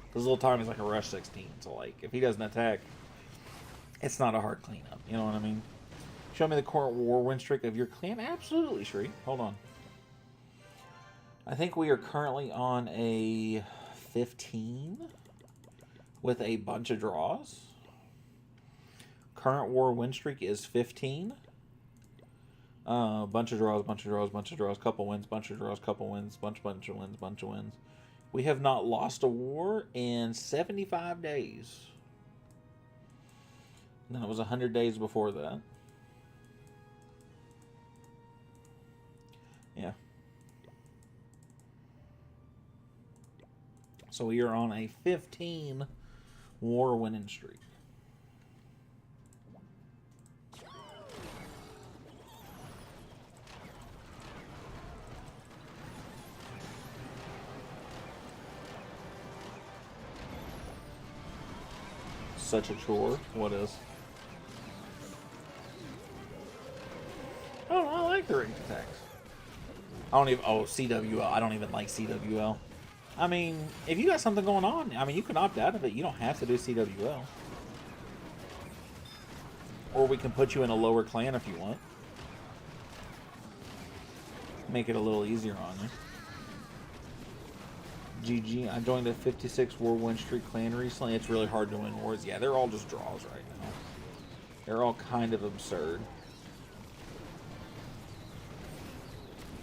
Because Little Tommy's like a rush 16, so like if he doesn't attack, it's not a hard cleanup. You know what I mean? Show me the current war win streak of your clan. Absolutely, Shri. Hold on. I think we are currently on a 15 with a bunch of draws. Current war win streak is 15. Bunch of draws, bunch of draws, bunch of draws, couple wins, bunch of draws, couple wins, bunch of wins, bunch of wins. We have not lost a war in 75 days. And it was 100 days before that. Yeah. So we are on a 15 war winning streak. Such a chore. What is? Oh, I like the ranged attacks. I don't even. Oh, CWL. I don't even like CWL. I mean, if you got something going on, I mean, you can opt out of it. You don't have to do CWL. Or we can put you in a lower clan if you want. Make it a little easier on you. GG. I joined a 56 war win streak clan recently. It's really hard to win wars. Yeah, they're all just draws right now. They're all kind of absurd.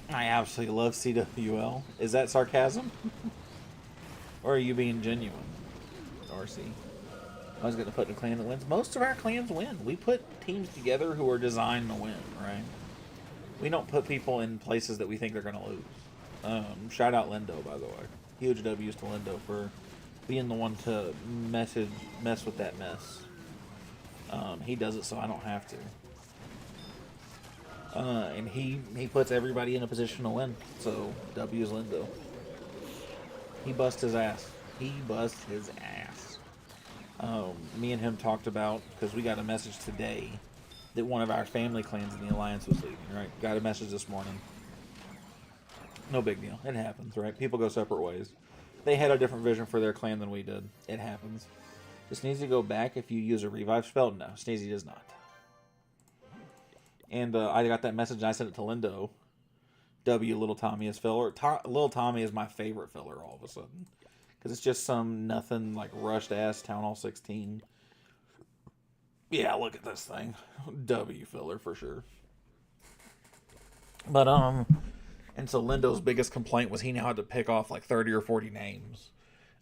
I absolutely love CWL. Is that sarcasm? Or are you being genuine? RC. I was going to put in a clan that wins. Most of our clans win. We put teams together who are designed to win, right? We don't put people in places that we think they're going to lose. Shout out Lindo, by the way. Huge W's to Lindo for being the one to mess with that mess. He does it so I don't have to. And he puts everybody in a position to win. So W is Lindo. He busts his ass. He busts his ass. Me and him talked about, because we got a message today that one of our family clans in the Alliance was leaving, right? Got a message this morning. No big deal. It happens, right? People go separate ways. They had a different vision for their clan than we did. It happens. Does Sneezy go back if you use a revive spell? No, Sneezy does not. And I got that message and I sent it to Lindo. W, Little Tommy is filler. Little Tommy is my favorite filler all of a sudden. Because it's just some nothing like rushed ass Town Hall 16. Yeah, look at this thing. W filler for sure. But, and so Lindo's biggest complaint was he now had to pick off like 30 or 40 names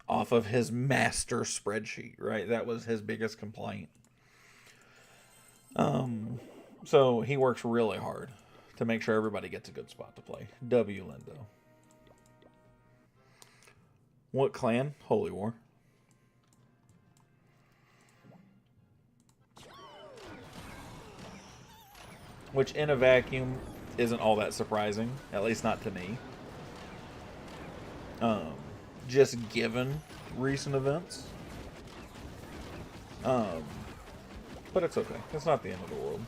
off of his master spreadsheet, right? That was his biggest complaint. So he works really hard to make sure everybody gets a good spot to play. W Lindo. What clan? Holy War. Which in a vacuum isn't all that surprising, at least not to me. Just given recent events. But it's okay. It's not the end of the world.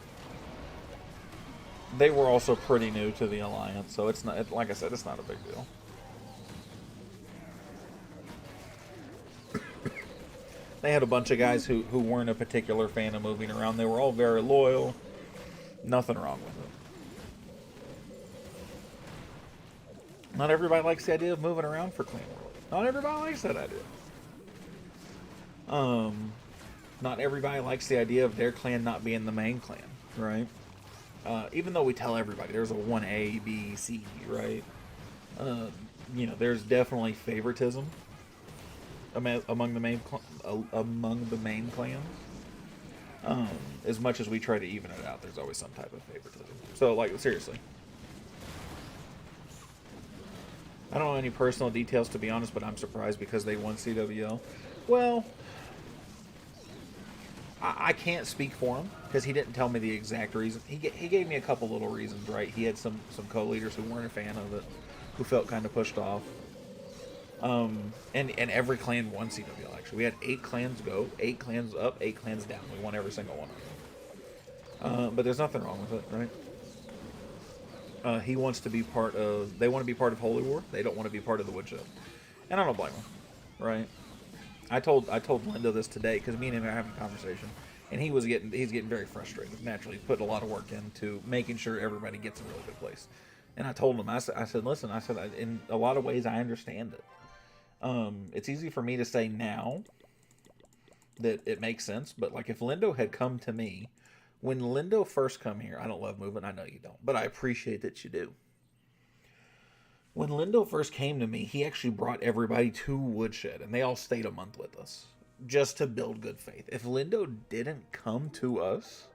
They were also pretty new to the Alliance, so it's not, like I said, it's not a big deal. They had a bunch of guys who weren't a particular fan of moving around. They were all very loyal. Nothing wrong with it. Not everybody likes the idea of moving around for Clan World. Not everybody likes that idea. Not everybody likes the idea of their clan not being the main clan, right? Even though we tell everybody there's a 1A, B, C, right? You know, there's definitely favoritism among the main clans. As much as we try to even it out, there's always some type of favoritism. So, like, seriously. I don't know any personal details, to be honest, but I'm surprised because they won CWL. Well, I can't speak for him because he didn't tell me the exact reason. He gave me a couple little reasons, right? He had some co-leaders who weren't a fan of it, who felt kind of pushed off. And every clan won CWL, actually. We had 8 clans go, 8 clans up, 8 clans down. We won every single one of them. But there's nothing wrong with it, right? He wants to be part of... They want to be part of Holy War. They don't want to be part of the Woodshed. And I don't blame him, right? I told Lindo this today because me and him are having a conversation, and he's getting very frustrated. Naturally, he's putting a lot of work into making sure everybody gets a really good place. And I told him, I said, listen, in a lot of ways, I understand it. It's easy for me to say now that it makes sense, but like if Lindo had come to me When Lindo first come here, I don't love moving. I know you don't, but I appreciate that you do. When Lindo first came to me, he actually brought everybody to Woodshed, and they all stayed a month with us just to build good faith. If Lindo didn't come to us,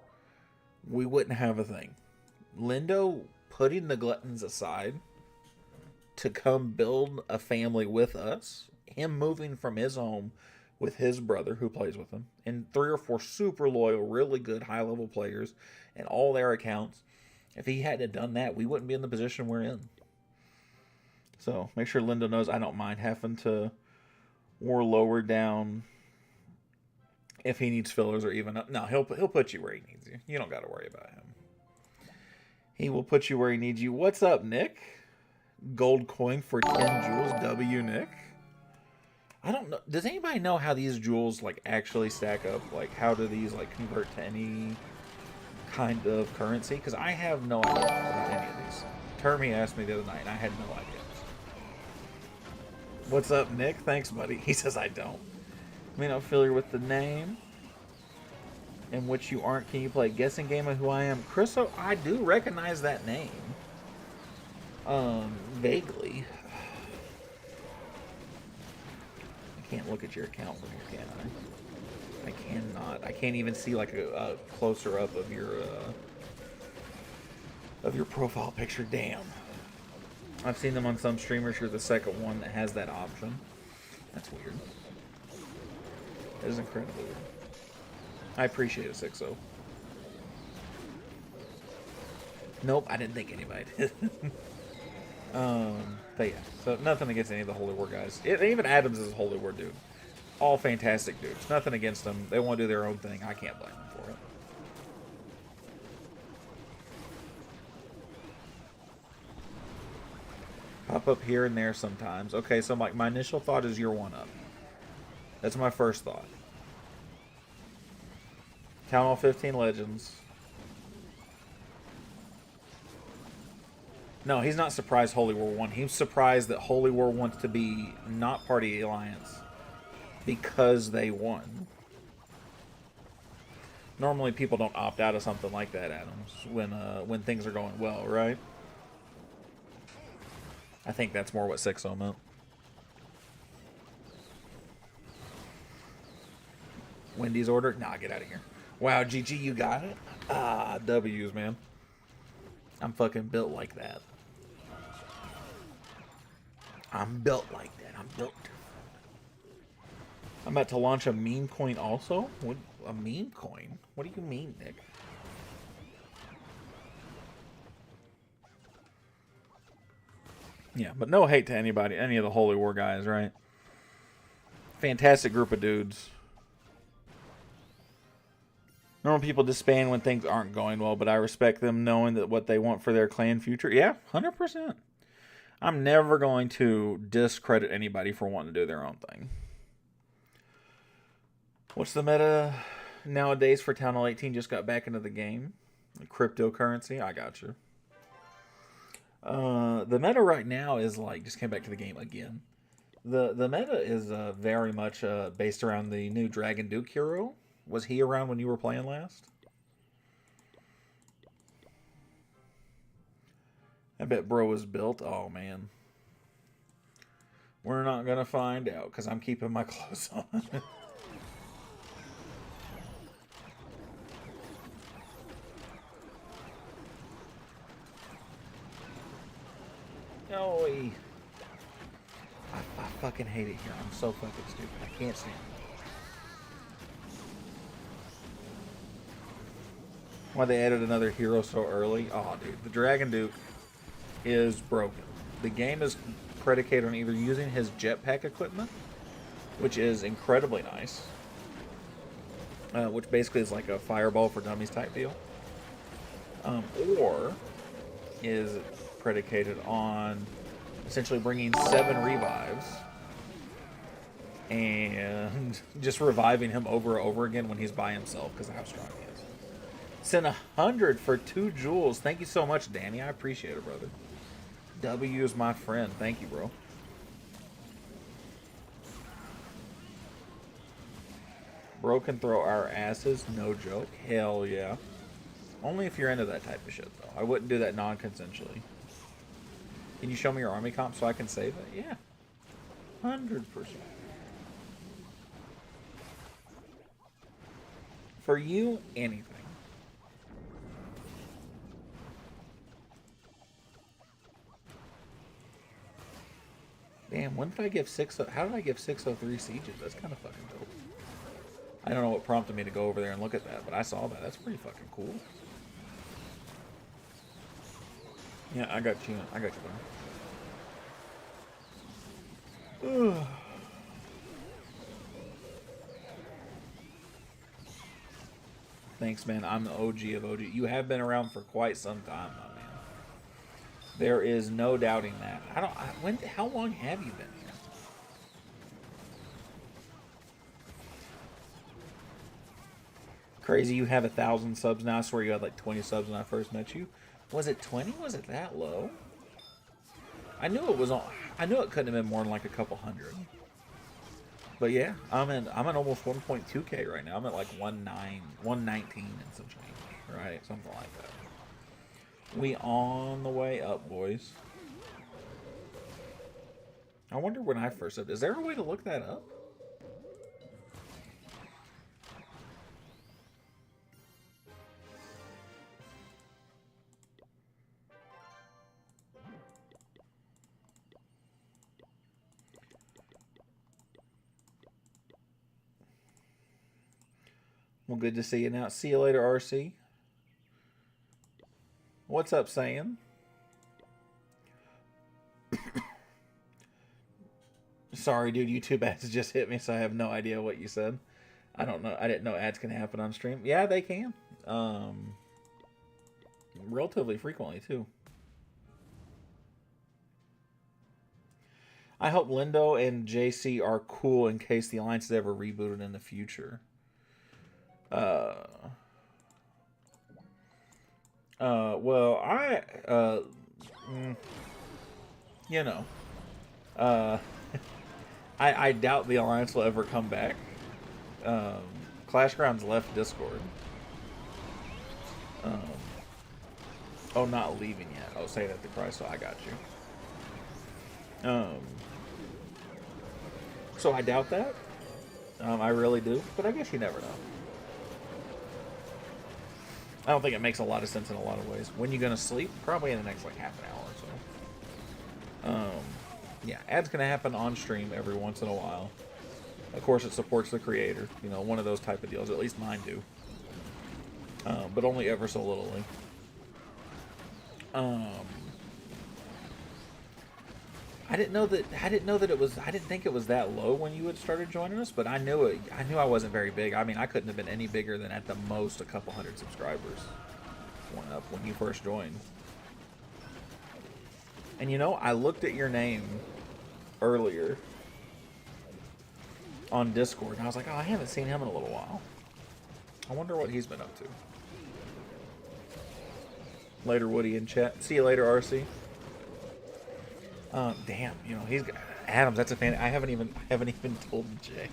we wouldn't have a thing. Lindo putting the gluttons aside to come build a family with us, him moving from his home with his brother who plays with him, and 3 or 4 super loyal, really good high-level players and all their accounts. If he hadn't done that, we wouldn't be in the position we're in. So make sure Lindo knows I don't mind having to war lower down if he needs fillers or even up. No, he'll put you where he needs you. You don't got to worry about him. He will put you where he needs you. What's up, Nick? Gold coin for 10 jewels. W, Nick. I don't know. Does anybody know how these jewels like actually stack up? Like, how do these like convert to any kind of currency? Because I have no idea about any of these. Termy asked me the other night, and I had no idea. What's up, Nick? Thanks, buddy. He says I don't. I mean, I'm familiar with the name. In which you aren't. Can you play a guessing game of who I am? Chriso, I do recognize that name. Vaguely. I can't look at your account from here, can I? I cannot. I can't even see like a closer up of your profile picture. Damn. I've seen them on some streamers. You're the second one that has that option. That's weird. That is incredibly weird. I appreciate it, 6-0. Nope, I didn't think anybody did. But yeah, so nothing against any of the Holy War guys. Even Adams is a Holy War dude. All fantastic dudes. Nothing against them. They want to do their own thing. I can't blame them for it. Pop up here and there sometimes. Okay, so my initial thought is you're one up. That's my first thought. Town Hall 15 Legends. No, he's not surprised Holy War 1. He's surprised that Holy War wants to be not part of the Alliance because they won. Normally people don't opt out of something like that, Adams, when things are going well, right? I think that's more what 6-0 meant. Wendy's order? Nah, get out of here. Wow, GG, you got it? Ah, W's, man. I'm fucking built like that. I'm built like that. I'm built. I'm about to launch a meme coin also? What, a meme coin? What do you mean, Nick? Yeah, but no hate to anybody, any of the Holy War guys, right? Fantastic group of dudes. Normal people disband when things aren't going well, but I respect them knowing that what they want for their clan future. Yeah, 100%. I'm never going to discredit anybody for wanting to do their own thing. What's the meta nowadays for Town Hall 18? Just got back into the game. Cryptocurrency, I got you. The meta right now is like, just came back to the game again. The meta is very much based around the new Dragon Duke hero. Was he around when you were playing last? I bet bro was built. Oh, man. We're not going to find out because I'm keeping my clothes on. No. I fucking hate it here. I'm so fucking stupid. I can't stand it. Why they added another hero so early? Oh, dude. The Dragon Duke is broken. The game is predicated on either using his jetpack equipment, which is incredibly nice, which basically is like a fireball for dummies type deal, or is predicated on essentially bringing 7 revives and just reviving him over and over again when he's by himself because of how strong he is. Send 100 for 2 jewels. Thank you so much, Danny. I appreciate it, brother. W is my friend. Thank you, bro. Bro can throw our asses. No joke. Hell yeah. Only if you're into that type of shit, though. I wouldn't do that non-consensually. Can you show me your army comp so I can save it? Yeah. 100%. For you, anything. Damn, when did I give 6... How did I give 603 sieges? That's kind of fucking dope. I don't know what prompted me to go over there and look at that, but I saw that. That's pretty fucking cool. Yeah, I got you. I got you there. Thanks, man. I'm the OG of OG. You have been around for quite some time, my man. There is no doubting that. How long have you been here? Crazy, you have 1,000 subs now. I swear you had like 20 subs when I first met you. Was it 20? Was it that low? I knew it was on. I knew it couldn't have been more than like a couple hundred. But yeah, I'm at almost 1.2K right now. I'm at like 119 and some change, right? Something like that. We on the way up, boys. I wonder when I first subbed. Is there a way to look that up? Well, good to see you now. See you later, RC. What's up, Sam? Sorry, dude. YouTube ads just hit me, so I have no idea what you said. I don't know. I didn't know ads can happen on stream. Yeah, they can. Relatively frequently, too. I hope Lindo and JC are cool in case the alliance is ever rebooted in the future. Well, you know, I doubt the alliance will ever come back. Clash Grounds left Discord. Oh, not leaving yet. Oh, say that to Christ, so I got you. So I doubt that. I really do, but I guess you never know. I don't think it makes a lot of sense in a lot of ways. When you gonna sleep? Probably in the next like half an hour or so. Yeah, ads gonna happen on stream every once in a while. Of course, it supports the creator. You know, one of those type of deals. At least mine do. But only ever so littly. I didn't know that it was. I didn't think it was that low when you had started joining us, but I knew it. I knew I wasn't very big. I mean, I couldn't have been any bigger than at the most a couple hundred subscribers went up when you first joined. And you know, I looked at your name earlier on Discord, and I was like, oh, I haven't seen him in a little while. I wonder what he's been up to. Later, Woody in chat. See you later, RC. Damn, you know, he's got Adams. That's a fan. I haven't even told Jay.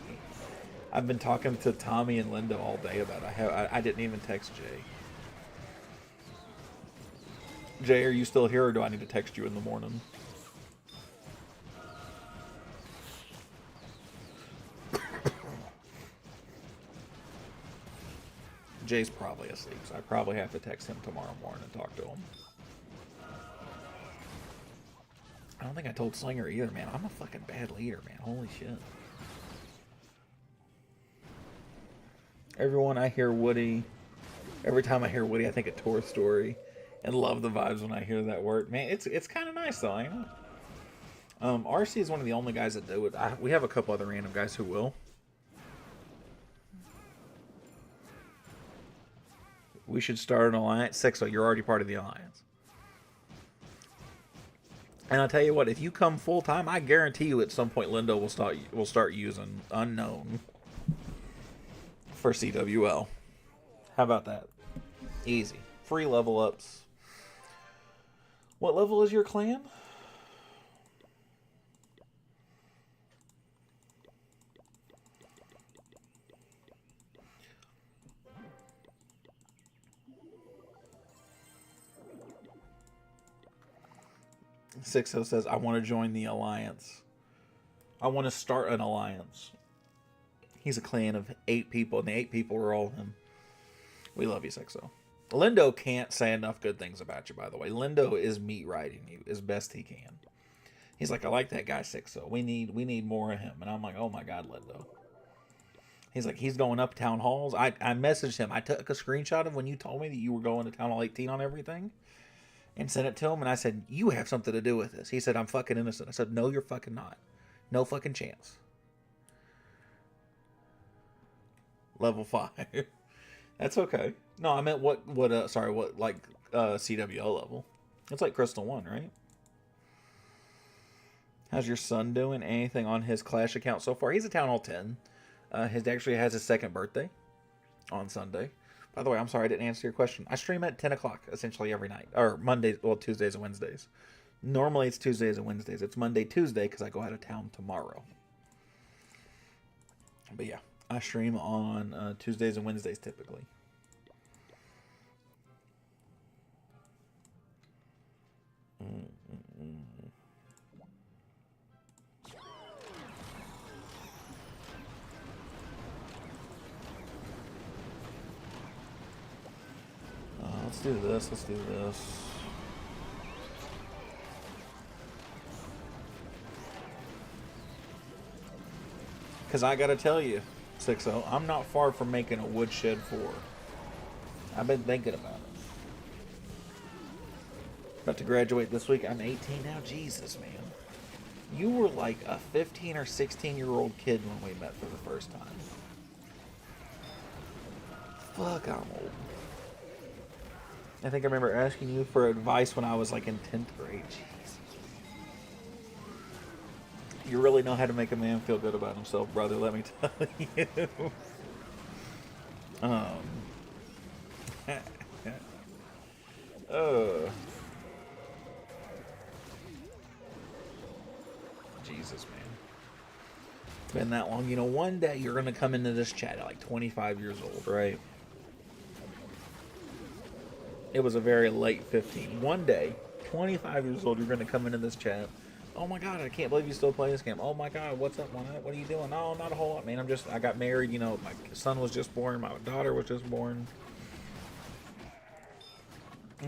I've been talking to Tommy and Linda all day about it. I didn't even text Jay. Jay, are you still here, or do I need to text you in the morning? Jay's probably asleep, so I probably have to text him tomorrow morning and talk to him. I don't think I told Slinger either, man. I'm a fucking bad leader, man. Holy shit. Everyone I hear Woody, every time I hear Woody, I think of Tour Story, and love the vibes when I hear that word. Man, it's kind of nice though, ain't it? RC is one of the only guys that do it. We have a couple other random guys who will. We should start an alliance. Sixo, you're already part of the alliance. And I'll tell you what, if you come full time, I guarantee you at some point Lindo will start using Unknown for CWL. How about that? Easy. Free level ups. What level is your clan? 60 says, I want to join the alliance. I want to start an alliance. He's a clan of 8 people, and the 8 people are all him. We love you, 60. Lindo can't say enough good things about you, by the way. Lindo is meat riding you as best he can. He's like, I like that guy, 60. We need more of him. And I'm like, oh my God, Lindo. He's like, he's going up town halls. I messaged him. I took a screenshot of when you told me that you were going to town hall 18 on everything and sent it to him. And I said, you have something to do with this. He said, I'm fucking innocent. I said, no, you're fucking not. No fucking chance. Level 5. That's okay. No, I meant what CWO level. It's like Crystal 1, right? How's your son doing? Anything on his Clash account so far? He's a Town Hall 10. His actually has his 2nd birthday on Sunday. By the way, I'm sorry I didn't answer your question. I stream at 10 o'clock essentially every night. Or Mondays, well, Tuesdays and Wednesdays. Normally it's Tuesdays and Wednesdays. It's Monday, Tuesday because I go out of town tomorrow. But yeah, I stream on Tuesdays and Wednesdays typically. Let's do this. Let's do this. Because I got to tell you, 60, I'm not far from making a Woodshed 4. I've been thinking about it. About to graduate this week. I'm 18 now. Jesus, man. You were like a 15 or 16-year-old kid when we met for the first time. Fuck, I'm old. I think I remember asking you for advice when I was like in 10th grade. Jesus. You really know how to make a man feel good about himself, brother, let me tell you. Jesus, man. It's been that long. You know, one day you're going to come into this chat at like 25 years old, right? It was a very late 15. One day, 25 years old, you're going to come into this chat. Oh my God, I can't believe you still play this game. Oh my God, what's up, man? What are you doing? No, not a whole lot, man. I got married, you know, my son was just born, my daughter was just born.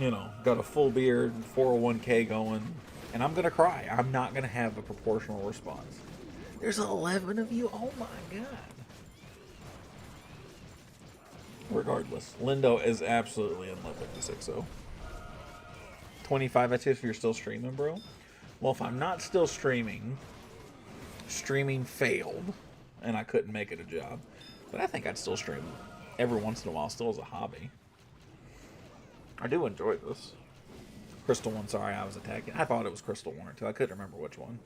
You know, got a full beard, 401k going, and I'm going to cry. I'm not going to have a proportional response. There's 11 of you? Oh my God. Regardless, Lindo is absolutely in love with the 60. 25, that's if you're still streaming, bro. Well, if I'm not still streaming failed, and I couldn't make it a job. But I think I'd still stream every once in a while, still as a hobby. I do enjoy this. Crystal 1, sorry, I was attacking. I thought it was Crystal 1 or 2. I couldn't remember which one.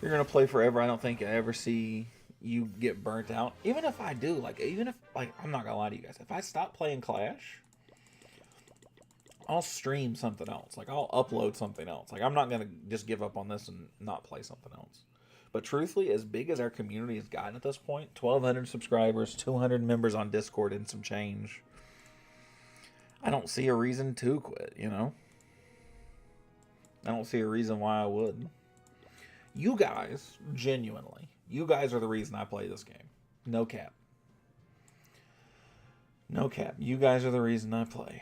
You're going to play forever. I don't think I ever see you get burnt out. Even if I do, I'm not gonna lie to you guys, if I stop playing Clash, I'll stream something else. Like, I'll upload something else. Like, I'm not gonna just give up on this and not play something else. But truthfully, as big as our community has gotten at this point, 1,200 subscribers, 200 members on Discord and some change, I don't see a reason to quit, you know? I don't see a reason why I would. You guys, genuinely, you guys are the reason I play this game. No cap. No cap. You guys are the reason I play.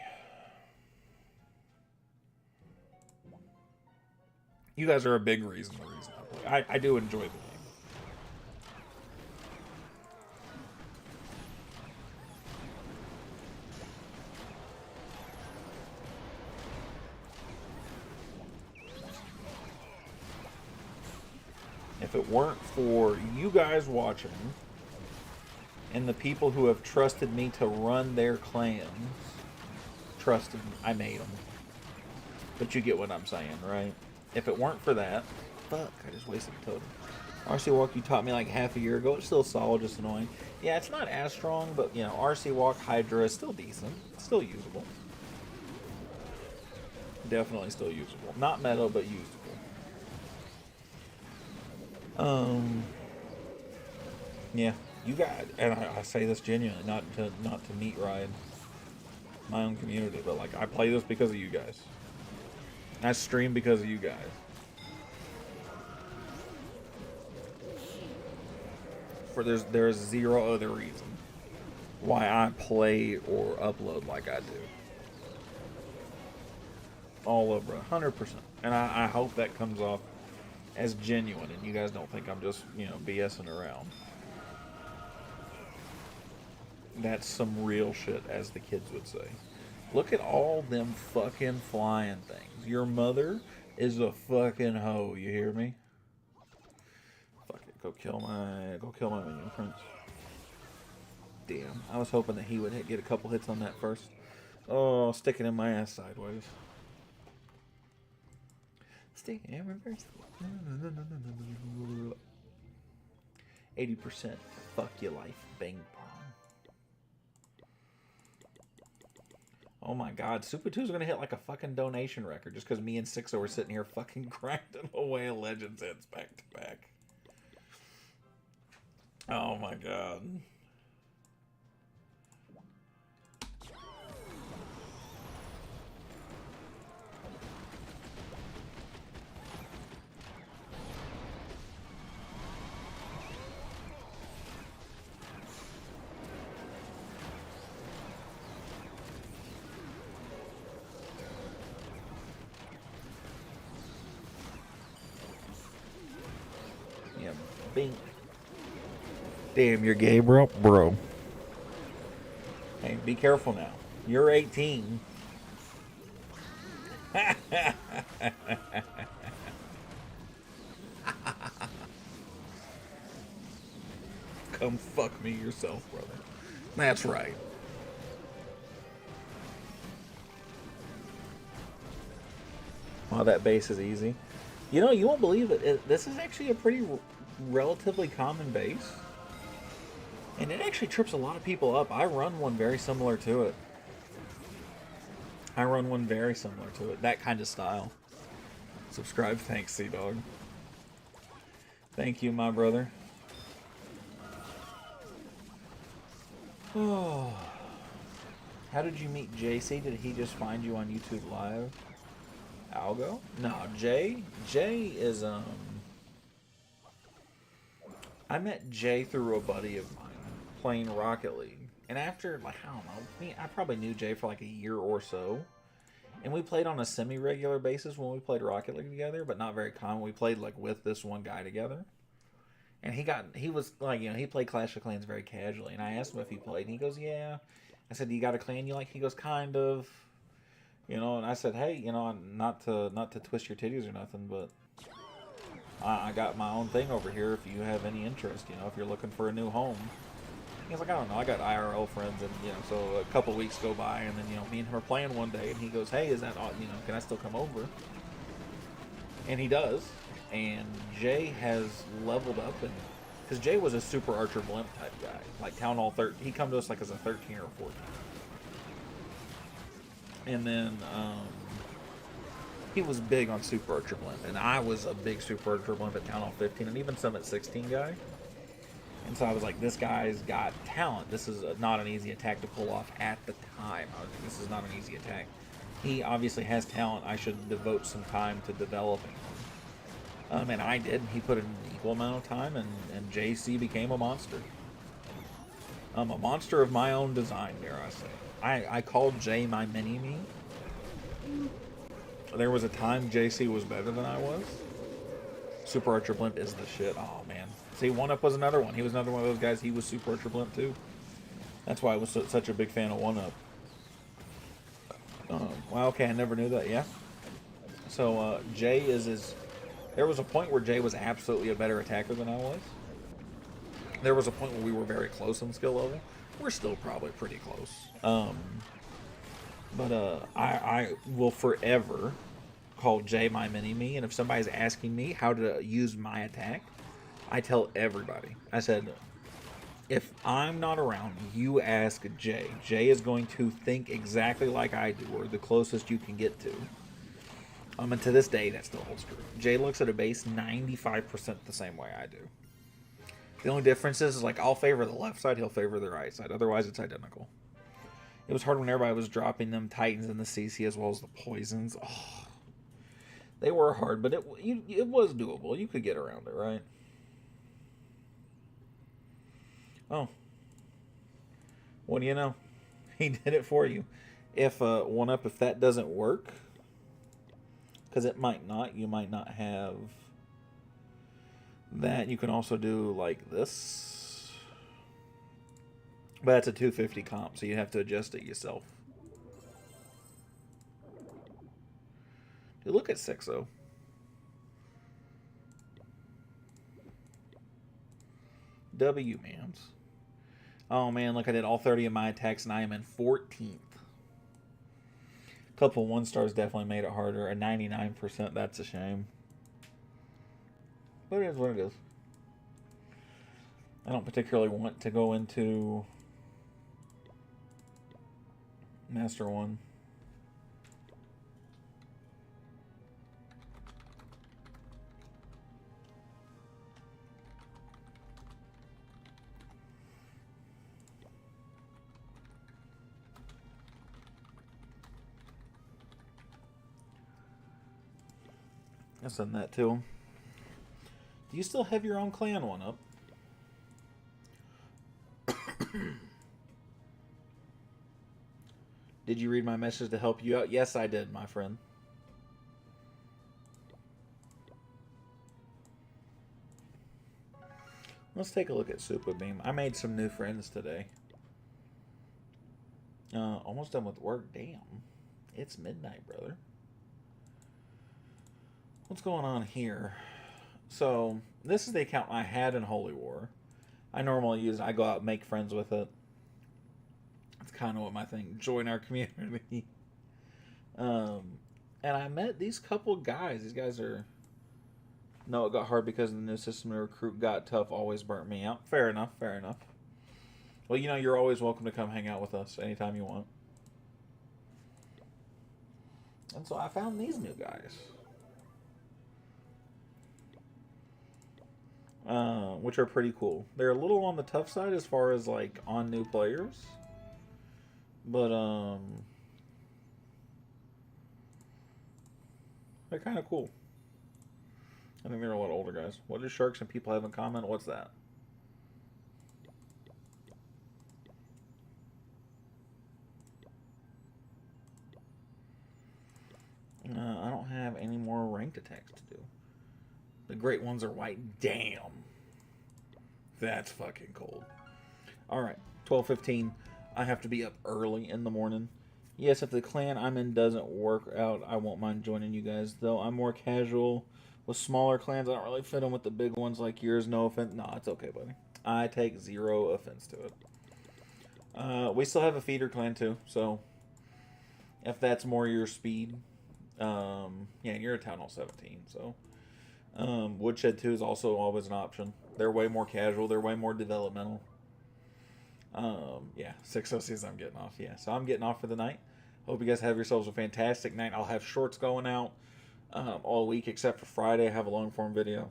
You guys are a big reason I play. I do enjoy the game. If it weren't for you guys watching and the people who have trusted me to run their clans, trusted me, I made them. But you get what I'm saying, right? If it weren't for that, fuck, I just wasted a totem. RC Walk you taught me like half a year ago. It's still solid, just annoying. Yeah, it's not as strong, but you know, RC Walk Hydra is still decent. It's still usable. Definitely still usable. Not meta, but usable. Yeah, you guys, and I say this genuinely, not to meat ride my own community, but like, I play this because of you guys. I stream because of you guys. There's zero other reason why I play or upload like I do. All over 100%. And I hope that comes off as genuine and you guys don't think I'm just, BSing around. That's some real shit, as the kids would say. Look at all them fucking flying things. Your mother is a fucking hoe, you hear me? Fuck it, go kill my minion, Prince. Damn, I was hoping that he would get a couple hits on that first. Oh, sticking in my ass sideways. Sticking in reverse. 80%. Fuck your life. Bang pong. Oh my god, Super 2 is gonna hit like a fucking donation record just because me and Sixo were sitting here fucking grinding away at Legends hits back to back. Oh my god. Yeah, bing. Damn, you're gay, bro? Bro. Hey, be careful now. You're 18. Come fuck me yourself, brother. That's right. Oh, that base is easy. You know, you won't believe it. This is actually a pretty relatively common base. And it actually trips a lot of people up. I run one very similar to it. That kind of style. Subscribe. Thanks, Sea-Dog. Thank you, my brother. Oh. How did you meet JC? Did he just find you on YouTube Live? Algo? No, Jay is, I met Jay through a buddy of mine playing Rocket League. And after, like, I don't know, I probably knew Jay for like a year or so. And we played on a semi-regular basis when we played Rocket League together, but not very common. We played, like, with this one guy together. And he was, like, he played Clash of Clans very casually. And I asked him if he played, and he goes, yeah. I said, you got a clan you like? He goes, kind of. And I said, hey, not to twist your titties or nothing, but I got my own thing over here if you have any interest, if you're looking for a new home. He's like, I don't know, I got IRL friends, and, so a couple weeks go by, and then, me and him are playing one day, and he goes, hey, is that, can I still come over? And he does, and Jay has leveled up, and because Jay was a super Archer Blimp type guy, like Town Hall 13, he come to us like as a 13 or 14. And then, he was big on Super Archer Blimp, and I was a big Super Archer Blimp at Town Hall 15, and even some at 16 guy. And so I was like, this guy's got talent. This is not an easy attack to pull off at the time. I was like, this is not an easy attack. He obviously has talent. I should devote some time to developing him. And I did. He put in an equal amount of time, and JC became a monster. A monster of my own design, dare I say. I called Jay my mini-me. There was a time JC was better than I was. Super Archer Blimp is the shit. Oh, man. See, 1-Up was another one. He was another one of those guys. He was Super Archer Blimp, too. That's why I was such a big fan of 1-Up. Well, okay, I never knew that, yeah. So, Jay is his... There was a point where Jay was absolutely a better attacker than I was. There was a point where we were very close on skill level. We're still probably pretty close. But I will forever call Jay my mini-me, and if somebody's asking me how to use my attack, I tell everybody. I said, if I'm not around, you ask Jay. Jay is going to think exactly like I do, or the closest you can get to. And to this day, that still holds true. Jay looks at a base 95% the same way I do. The only difference is like, I'll favor the left side, he'll favor the right side. Otherwise, it's identical. It was hard when everybody was dropping them Titans and the CC as well as the poisons. Oh. They were hard, but it was doable. You could get around it, right? Oh, what do you know? He did it for you. If one up, if that doesn't work, because it might not, you might not have that. You can also do like this, but that's a 250 comp, so you have to adjust it yourself. Dude, look at 6-0. W mans. Oh man, look, I did all 30 of my attacks and I am in 14th. A couple 1-stars definitely made it harder. A 99%, that's a shame. But it is what it is. I don't particularly want to go into Master 1. I send that to him. Do you still have your own clan one up? Did you read my message to help you out? Yes, I did, my friend. Let's take a look at Super Beam. I made some new friends today. Almost done with work. Damn. It's midnight, brother. What's going on here? So, this is the account I had in Holy War. I normally use it. I go out and make friends with it. It's kind of what my thing. Join our community. And I met these couple guys. These guys are... No, it got hard because of the new system. The recruit got tough. Always burnt me out. Fair enough. Fair enough. Well, you know, you're always welcome to come hang out with us anytime you want. And so I found these new guys. Which are pretty cool. They're a little on the tough side as far as like on new players, but they're kind of cool. I think they're a lot older guys. What do sharks and people have in common? What's that? I don't have any more ranked attacks to do. The great ones are white. Damn. That's fucking cold. Alright, 12:15. I have to be up early in the morning. Yes, if the clan I'm in doesn't work out, I won't mind joining you guys. Though I'm more casual with smaller clans. I don't really fit in with the big ones like yours. No offense. No, it's okay, buddy. I take zero offense to it. We still have a feeder clan too, so if that's more your speed, yeah, you're a Town Hall 17, so Woodshed 2 is also always an option. They're way more casual. They're way more developmental. Yeah, 606 I'm getting off. Yeah, so I'm getting off for the night. Hope you guys have yourselves a fantastic night. I'll have shorts going out all week except for Friday. I have a long form video.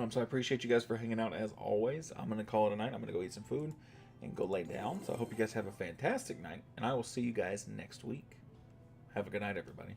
So I appreciate you guys for hanging out as always. I'm going to call it a night. I'm going to go eat some food and go lay down. So I hope you guys have a fantastic night, and I will see you guys next week. Have a good night, everybody.